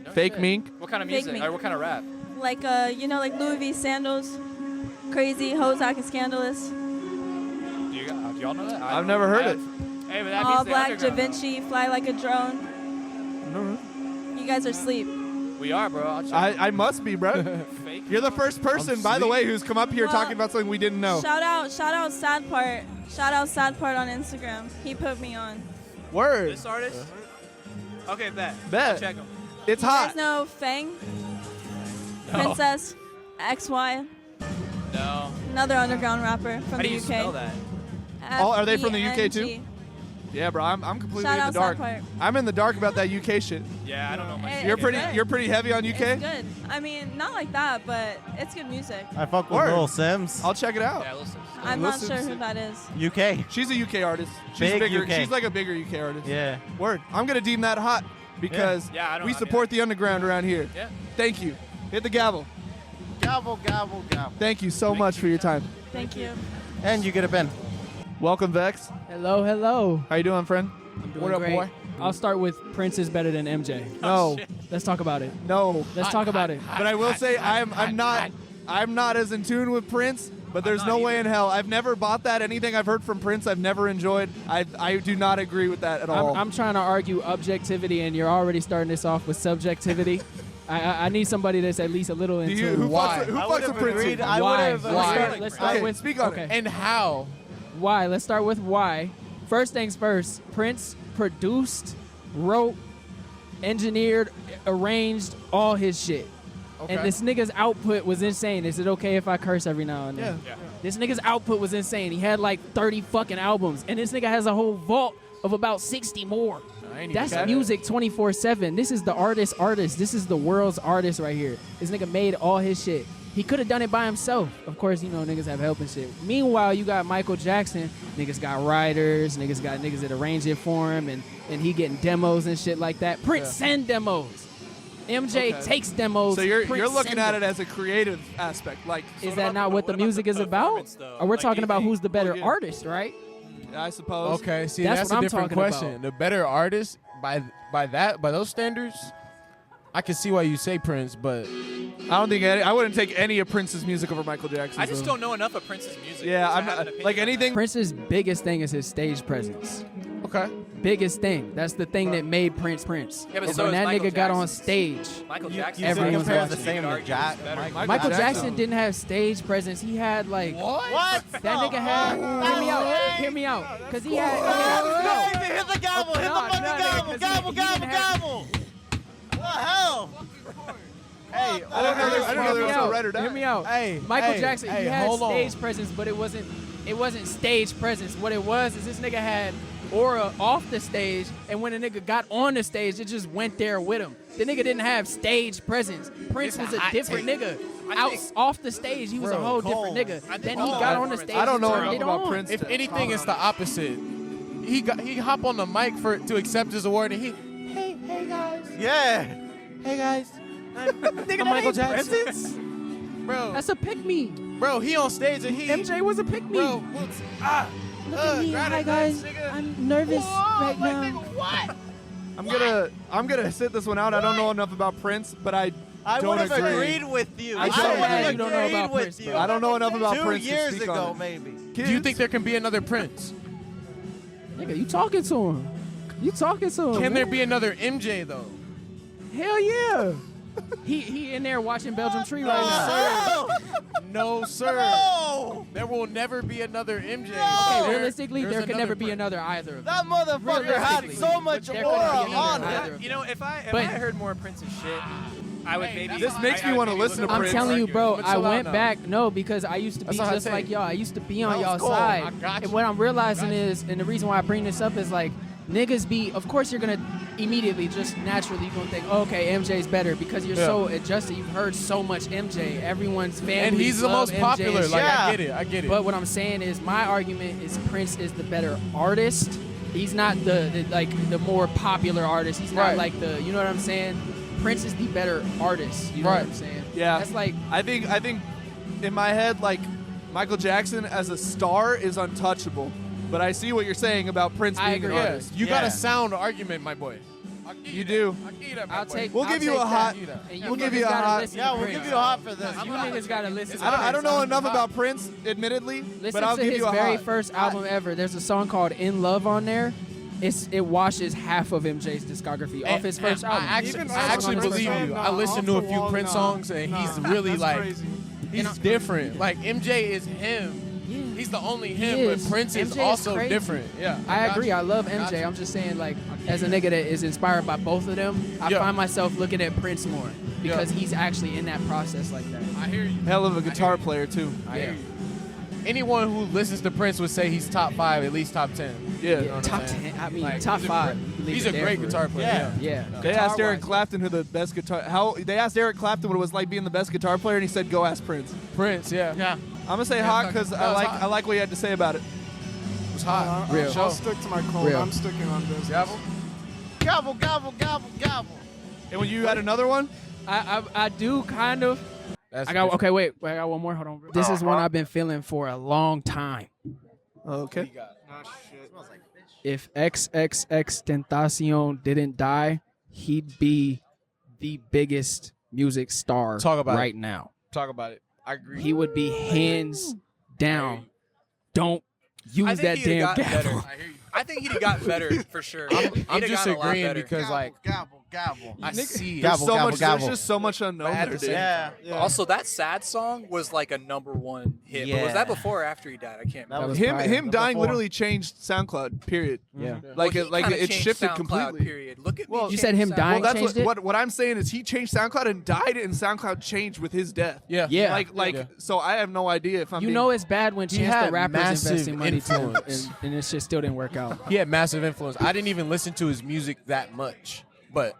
No Fake shit. mink. What kind of Fake music? mink. Or what kind of rap? Like like Louis V. Sandals, crazy, hoes acting scandalous. Do y'all know that? I've never heard it. Hey, but that All means the black, Da underground, Vinci, fly like a drone. No. You guys are asleep. though. We are, bro. I'll check. I must be, bro. Fake. You're the first person, by the way, who's come up here Well, talking about something we didn't know. Shout out Sad Part. Shout out Sad Part on Instagram. He put me on. Word. This artist? Okay, bet. Bet. I'll check him. It's You guys hot. know Fang? No. Princess XY. No. Another underground rapper from How do the you UK. spell that? Oh, are they from the UK FENG. too? Yeah, bro. I'm completely Shout in the out dark. Sad Part. I'm in the dark about that UK shit. Yeah, I don't know much. You're pretty. good. You're pretty heavy on UK. It's good. I mean, not like that, but it's good music. I fuck with Word. Lil Sims. I'll check it out. Yeah, listen. I'm not Listen sure to- who that is. UK. She's a UK artist. She's Big bigger. UK. She's like a bigger UK artist. Yeah. Word. I'm gonna deem that hot because Yeah, I don't- we I mean, support the underground around here. Yeah. Thank you. Hit the gavel. Gobble, gobble, gobble. Thank you so much for your time. Thank you. And you get a pen. Welcome, Vex. Hello. How you doing, friend? I'm doing What up, great. boy? I'll start with Prince is better than MJ. No. Let's talk about it. No. Let's talk about it. But I will say I'm not as in tune with Prince. But there's no way in hell. I've never bought that. Anything I've heard from Prince, I've never enjoyed. I do not agree with that at all. I'm trying to argue objectivity, and you're already starting this off with subjectivity. I need somebody that's at least a little into who why. fucks with Prince? Why? Why? Let's start Okay, with speak on it. And how? Why? Let's start with why. First things first. Prince produced, wrote, engineered, arranged all his shit. Okay. And this nigga's output was insane. Is it okay if I curse every now and then? Yeah. This nigga's output was insane. He had like 30 fucking albums, and this nigga has a whole vault of about 60 more. That's music 24/7. This is the artist. This is the world's artist right here. This nigga made all his shit. He could have done it by himself. Of course, you know, niggas have help and shit. Meanwhile, you got Michael Jackson. Niggas got writers. Niggas got niggas that arrange it for him, and he getting demos and shit like that. Prince send demos. MJ takes demos. So you're Prince looking send at them. it as a creative aspect, like. Is that not what the music is about? Or we're talking about who's the better artist, right? I suppose. Okay, see, That's that's what a I'm different talking question. about. The better artist by those standards, I can see why you say Prince, but I don't think I wouldn't take any of Prince's music over Michael Jackson's. I just though. don't know enough of Prince's music. Yeah, to I'm have an not opinion like on anything. Prince's biggest thing is his stage presence. Okay. Biggest thing. That's the thing that made Prince. Yeah, but And so when is that Michael nigga got on Jackson's. stage, Michael Jackson. everyone's compare watching. the same with Jack. Michael Jackson didn't have stage presence. He had like What? that nigga had. Hear me out. Hear me out. Because he had. Hit the gavel. Hit the fucking gavel. Gavel, gavel, gavel. What the hell? Hey, I don't know there was no right or die. Hear me out. Hey, Michael hey, Jackson, hey, he had hold on. stage presence, but it wasn't stage presence. What it was is this nigga had aura off the stage, and when a nigga got on the stage, it just went there with him. The nigga didn't have stage presence. Prince was a different nigga. Off the stage, he was a whole different nigga. Then he got on the stage. I don't know and turned enough it about on. Prince. if anything, it's the opposite. He hop on the mic to accept his award, and hey guys, Yeah. hey guys, Nigga, I'm Michael that ain't Jackson. presence. bro, That's a pick me. bro, he on stage and he MJ was a pick me. bro, Look at me. Hi guys. I'm nervous right now. What? I'm gonna sit this one out. I don't know enough about Prince, but I I don't would have agree. agreed with you. I I so would mad have you don't know agreed about with Prince, you. bro. I don't know enough about 2 Prince to years speak on ago, it. maybe. Do you think there can be another Prince? Nigga, you talking to him. You talking to him. Can man. there be another MJ though? Hell yeah. he in there watching Belgium Tree right now. No, sir. No. There will never be another MJ. Okay, realistically, There's there could another never be Prince. another either of them. That motherfucker had Realistically, so much there aura couldn't be on another him. either of You know, if I But- heard more Prince's shit, I would maybe. This makes me wanna listen to I'm Prince. telling you, bro, But I chill out went now. back, no, because I used to be That's all I just say. like y'all. I used to be on That was y'all cool. side. I got And you. what I'm realizing is, and the reason why I bring this up is like, niggas be, of course you're gonna immediately, just naturally, you're gonna think, okay, MJ's better because you're so adjusted. You've heard so much MJ. Everyone's family. And he's the most popular. Like I get it. But what I'm saying is, my argument is Prince is the better artist. He's not the more popular artist. He's not Right. like the, you know what I'm saying? Prince is the better artist. You know what I'm saying? Yeah. That's like, I think in my head, like Michael Jackson as a star is untouchable. But I see what you're saying about Prince I being an agree. artist. You got a sound argument, my boy. You do. I'll take. We'll I'll give you take a hot. that. And We'll give you a niggas gotta hot. listen Yeah, to we'll Prince. give you a hot for this. You niggas gotta listen. I don't know Prince. enough about Prince, admittedly, Listen but I'll to give his you a very hot. first album ever. There's a song called "In Love" on there. It washes half of MJ's discography off his first album. I actually believe you. I listened to a few Prince songs, and he's really like, he's different. Like MJ is him. He's the only him, but Prince is MJ also crazy. different. Yeah, I got agree. you. I love Got MJ. you. I'm just saying, like, as a nigga that is inspired by both of them, I find myself looking at Prince more because he's actually in that process like that. I hear you. Hell of a guitar player too. I hear you. Anyone who listens to Prince would say he's top 5, at least top 10. Yeah, You know what top I'm saying? 10. I mean, Like, top he's 5. He's a great guitar player. Yeah. They asked Eric Clapton who the best guitar. They asked Eric Clapton what it was like being the best guitar player, and he said, "Go ask Prince." Prince, yeah. I'm gonna say Yeah, hot because hot. I like what you had to say about it. It was hot. Real. Show. I'll stick to my code. Real. I'm sticking on business. Gavel? Gobble, gobble, gobble, gobble. And when you had another one, I do kind of. That's I got okay. Wait, I got one more. Hold on. This is one I've been feeling for a long time. okay. If XXX Tentacion didn't die, he'd be the biggest music star Talk about right it. now. Talk about it. I agree. He would be hands down. Don't use that damn got better. gavel. I think he'd have got better for sure. I'm He'd have just gotten a lot agreeing better. because, like, Gobble, gobble. I see. There's Gobble, so gobble, much. gobble. There's just so much unknown At there. the dude. Yeah. Also, that sad song was like a #1 hit. But was that before or after he died? I can't That remember. was Him prior. dying Before. literally changed SoundCloud. Period. Yeah. Like Well, he kinda it changed shifted SoundCloud, completely. Period. Look at Well, me. You said change him SoundCloud. dying Well, that's changed it? what I'm saying is he changed SoundCloud and died, and SoundCloud changed with his death. Yeah. Yeah. Like so I have no idea if I'm. You being- know it's bad when He Chance the had Rapper's massive investing money too, influence. and this shit still didn't work out. He had massive influence. I didn't even listen to his music that much, but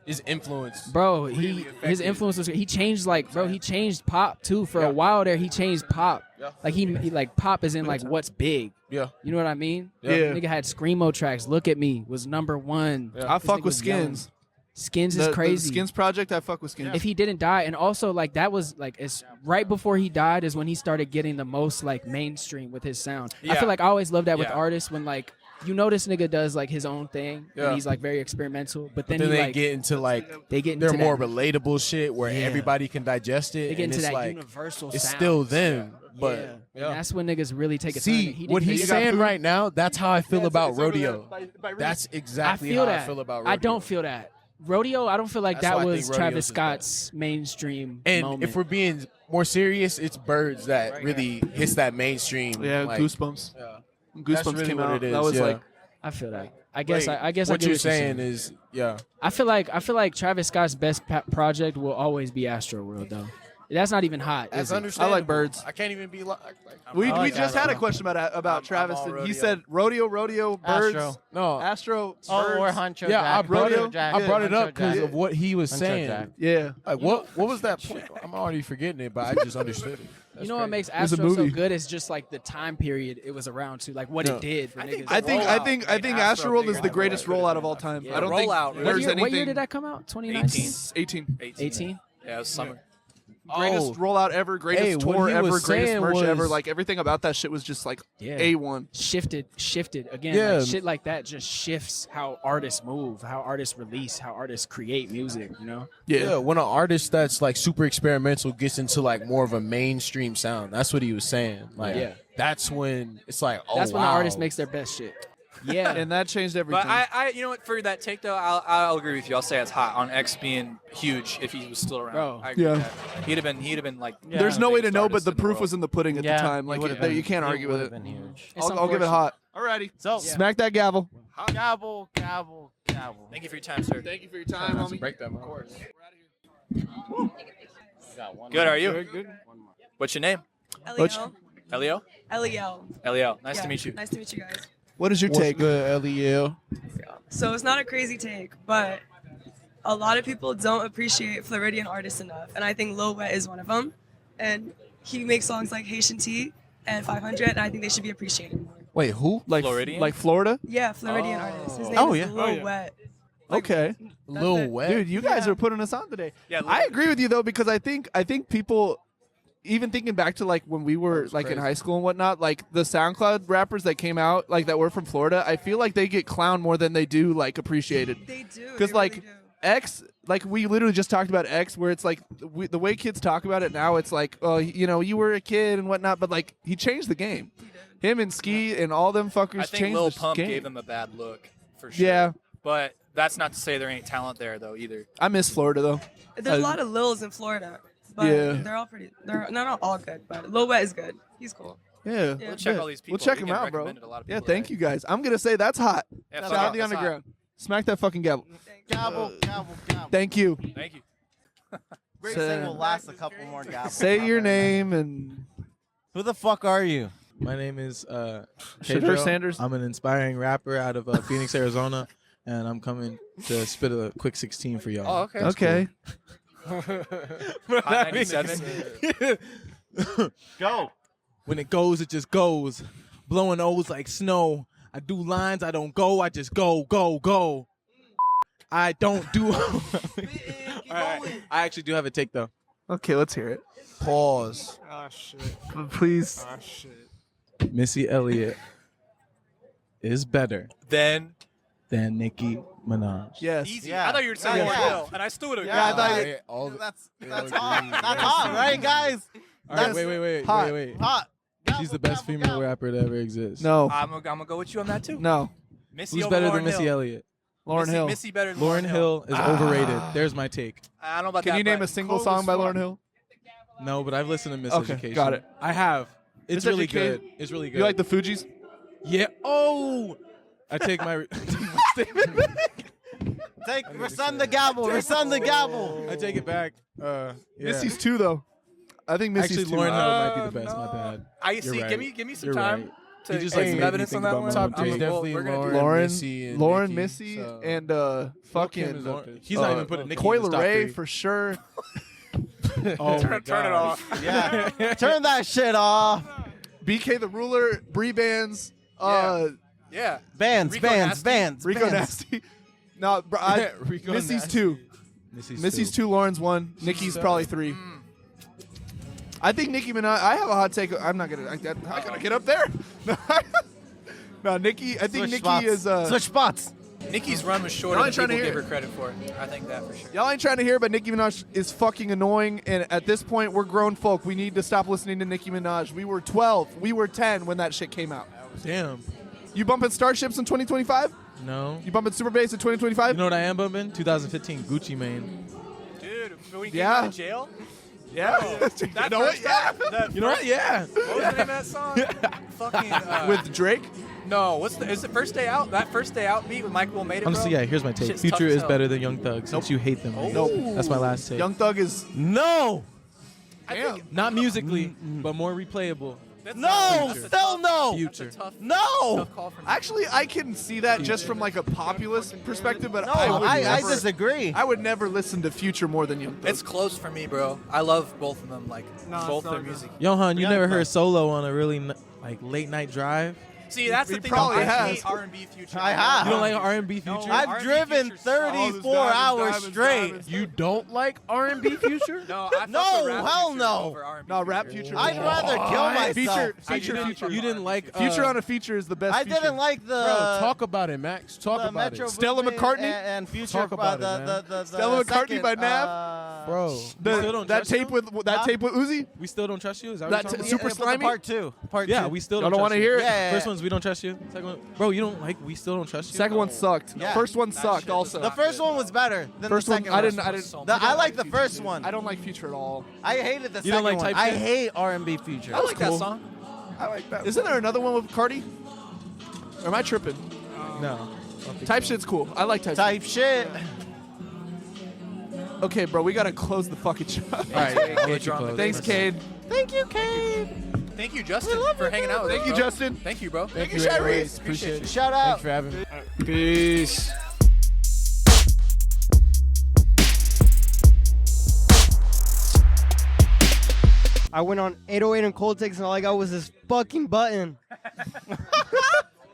his influence. Bro, really his affected. influence was he changed he changed pop too for a while there. He changed pop. Yeah. Like he like pop is in like what's big. Yeah. You know what I mean? Yeah. Nigga had screamo tracks. Look at Me was #1. Yeah. I This fuck nigga with was young. Skins. Skins is The crazy. Skins project, I fuck with Skins. If he didn't die, and also like that was like it's right before he died is when he started getting the most like mainstream with his sound. I Yeah. feel like I always love that with Yeah. artists when like you know this nigga does like his own thing Yeah. and he's like very experimental, but then, Then he they like get into like they get they're into more that- relatable shit where Yeah. everybody can digest it. They get and into it's that like, universal It's sound. still them, but And that's when niggas really take a see turn. what he's saying right now. That's how I feel about rodeo. That's I exactly feel how that. I feel about rodeo. I don't feel that. Rodeo, I don't feel like That's why that I was think Rodeo's Travis is Scott's mainstream And moment. if we're being more serious, it's Birds that really hits that mainstream. Yeah, like, Goosebumps. Yeah. Goosebumps That's really came what out. it is. That was yeah. like I feel that. I guess Wait, I guess what I get you're saying is I feel like Travis Scott's best project will always be Astroworld though. That's not even hot. That's is it? understandable. I like Birds. I can't even be like. We I like just had a Astro. question about Travis. all And he rodeo. said rodeo, Birds, Astro. No, Astro, Oh, Birds. or Huncho yeah, Jack. I brought Rodeo? it. I brought it Huncho up because Jack. of what he was Huncho saying. Jack. Yeah. Like what was that point? I'm already forgetting it, but I just understood it. You know what makes was a Astro so movie. good is just like the time period it was around to, like what No. it did for niggas. I think Astro Astroworld is bigger the than greatest rollout of all time. Yeah, I don't think rollout, there's what year, anything. what year did that come out? 2019? 18. 18? Yeah, it was summer. Greatest rollout ever, greatest Hey, what tour he ever, was greatest saying merch ever. was- Like everything about that shit was just like Yeah. A1. Shifted again. Yeah. Like, shit like that just shifts how artists move, how artists release, how artists create music. You know? Yeah, when an artist that's like super experimental gets into like more of a mainstream sound, that's what he was saying. Like, Yeah. that's when it's like, oh, That's when wow. the artist makes their best shit. Yeah. And that changed everything. But I, you know what? For that take though, I'll agree with you. I'll say it's hot on X being huge if he was still around. Bro. I agree Yeah. with that. He'd have been like. There's one no of way the to know, biggest but the artists in proof world. was in the pudding at the time. Like you can't argue with it. Been huge. It's I'll give it hot. Alrighty. So Smack that gavel. gavel, gavel, gavel. Thank you for your time, sir. Thank you for your time, homie. Break that, man. Good. Are you? Good. What's your name? Elio. Elio. Elio. Elio. Nice Yeah, to meet you. Nice to meet you guys. What is your What's take? good, LEL? So it's not a crazy take, but a lot of people don't appreciate Floridian artists enough, and I think Lil Wet is one of them. And he makes songs like Haitian Tea and 500, and I think they should be appreciated more. Wait, who? Like Floridian? like Florida? Yeah, Floridian artist. His name Oh, is yeah. Lil Wet. Okay. Lil it. Wet. Dude, you guys Yeah. are putting us on today. Yeah, I agree with you though because I think people, even thinking back to like when we were like in crazy. high school and whatnot, like the SoundCloud rappers that came out like that were from Florida, I feel like they get clowned more than they do like appreciated. They do. Because they like really do. X, like we literally just talked about X, where it's like the way kids talk about it now, it's like, oh, you know, you were a kid and whatnot, but like he changed the game. Him and Ski and all them fuckers I think changed Lil the Pump game. gave them a bad look for sure. Yeah, But that's not to say there ain't talent there though either. I miss Florida though. There's a lot of Lils in Florida, but Yeah. they're all pretty. They're not all good, but Lil Wet is good. He's cool. Yeah, We'll check yeah. all these We'll people. check We them can out, bro. recommend it to a lot of Yeah, people, thank you guys. I'm gonna say that's hot. Yeah, Shout fuck out yeah, the that's hot. underground. Smack that fucking gavel. Gavel, gavel, gavel. Thank you. Thank you. Great Say- thing will last a couple more gavels. Say your name and Who the fuck are you? My name is Shedeur Pedro. Sanders. I'm an inspiring rapper out of Phoenix, Arizona, and I'm coming to spit a quick 16 for y'all. Oh, okay. Okay. Hot 97. Go. When it goes, it just goes. Blowing O's like snow. I do lines, I don't go, I just go, go, go. I don't do. All right. I actually do have a take though. Okay, let's hear it. Pause. Oh shit. Please. Oh shit. Missy Elliott is better Then than Nicki Minaj. Yes. easy. Yeah. I thought you were saying Yeah. Lauryn Hill, and I still would have. Yeah, I thought you- All That's hot. That's hot, right, guys? All right, That's wait, hot. wait. Hot. She's the best female rapper to ever exist. No. I'm gonna go with you on that too. No. Missy Who's over better Lauryn than Missy Hill. Elliott? Lauren Hill. Missy better than Lauryn Hill is overrated. There's my take. I don't know about Can that. you name but a single cool song as by fuck. Lauren Hill? No, but I've listened to Okay, Miseducation. got it. I have. It's Miseducation? really good. It's really good. You like the Fugees? Yeah. Oh. I take my statement back. Rescind the gavel. Rescind the gavel. I take it back. Yeah. Missy's 2 though. I think Missy's Actually, 2. Lauryn Hill might be the best. My bad. I You're see. right. Give me some You're time right. to You just, take like, some made me evidence think on that about one. my own I'm take. well, Definitely we're gonna do Lauren, that. Missy, and Lauren, Nicki, Missy, so- and Kim fucking is up there. He's not even putting Nicki in Coil his top Ray 3. for sure. Oh my Turn it off. Yeah. Turn that shit off. BK the Ruler, bribandz, Yeah. Bands, Rico bands, Nasty. bands. Rico bands. Nasty. No, bro, Missy's 2. Missy's 2. Lauren's 1. Nicki's probably 3. I think Nicki Minaj. I have a hot take. I'm not gonna get up there. No, Nicki. I think Nicki is. Switch spots. Nicki's run was shorter than people gave her credit for. I think that for sure. Y'all ain't trying to hear, but Nicki Minaj is fucking annoying. And at this point, we're grown folk. We need to stop listening to Nicki Minaj. We were 12. We were 10 when that shit came out. Damn. You bumping Starships in 2025? No. You bumping Super Bass in 2025? You know what I am bumping? 2015 Gucci Mane. Dude, when we came out of jail? Yeah. You know what? Yeah. You know what? Yeah. What was the name of that song? Fucking. With Drake? No. Is it First Day Out? That First Day Out beat with Michael made it. Honestly, bro? yeah. Here's my take. Shit's Future tough as is hell. better than Young Thug since you hate them. Nope. That's my last take. Young Thug is No. damn. Not musically, but more replayable. No, still no. Future. No. Actually, I can see that just from like a populist perspective, but No, I I disagree. I would never listen to Future more than Young Thug. It's close for me, bro. I love both of them. Like both their music. Johan, you Young never Thug. heard Solo on a really like late night drive? See, that's the thing. probably I has. hate R&B Future. I have. You don't like R&B Future? I've R&B driven Future's 34 hours straight. You don't like R&B Future? No, I fuck No, with rap hell Future no. over R&B No, rap Future. Future. I'd rather kill myself. Future. You didn't like Future on a Feature is the best. I Feature. didn't like the Bro, talk about it, Max. Talk the about Metro it. Stella Boomin McCartney? and Future. Talk about it, the Stella McCartney second, by Nav? Bro, we still don't that trust tape you? with tape with Uzi. We still don't trust you? Is that That what you're talking Super but the Slimy? Part 2. Part about? Yeah, 2. we still Y'all don't don't trust wanna you. hear it? Yeah, First one's we don't trust you. Second one, bro, you don't like we still don't trust you. Second one sucked. Yeah. First one sucked also. The first one was better than First the one, second I one. didn't. I like the first one. I don't like Future at all. I hated the You don't second like one. Type I Shit? hate R&B Future. I like that song. I like that. Isn't there another one with Cardi? Or am I tripping? No. Type Shit's cool. I like Type Type shit. Okay, bro, we gotta close the fucking show. All right, I'll let you close. Thanks, Cade. Thank you, Cade. Thank you, Justin, for hanging out with us. Thank you, bro. Justin. Thank you, bro. Thank you, Ray. Shyrese. Appreciate it. Shout out. Thanks for having me. Peace. I went on 808 and cold takes, and all I got was this fucking button.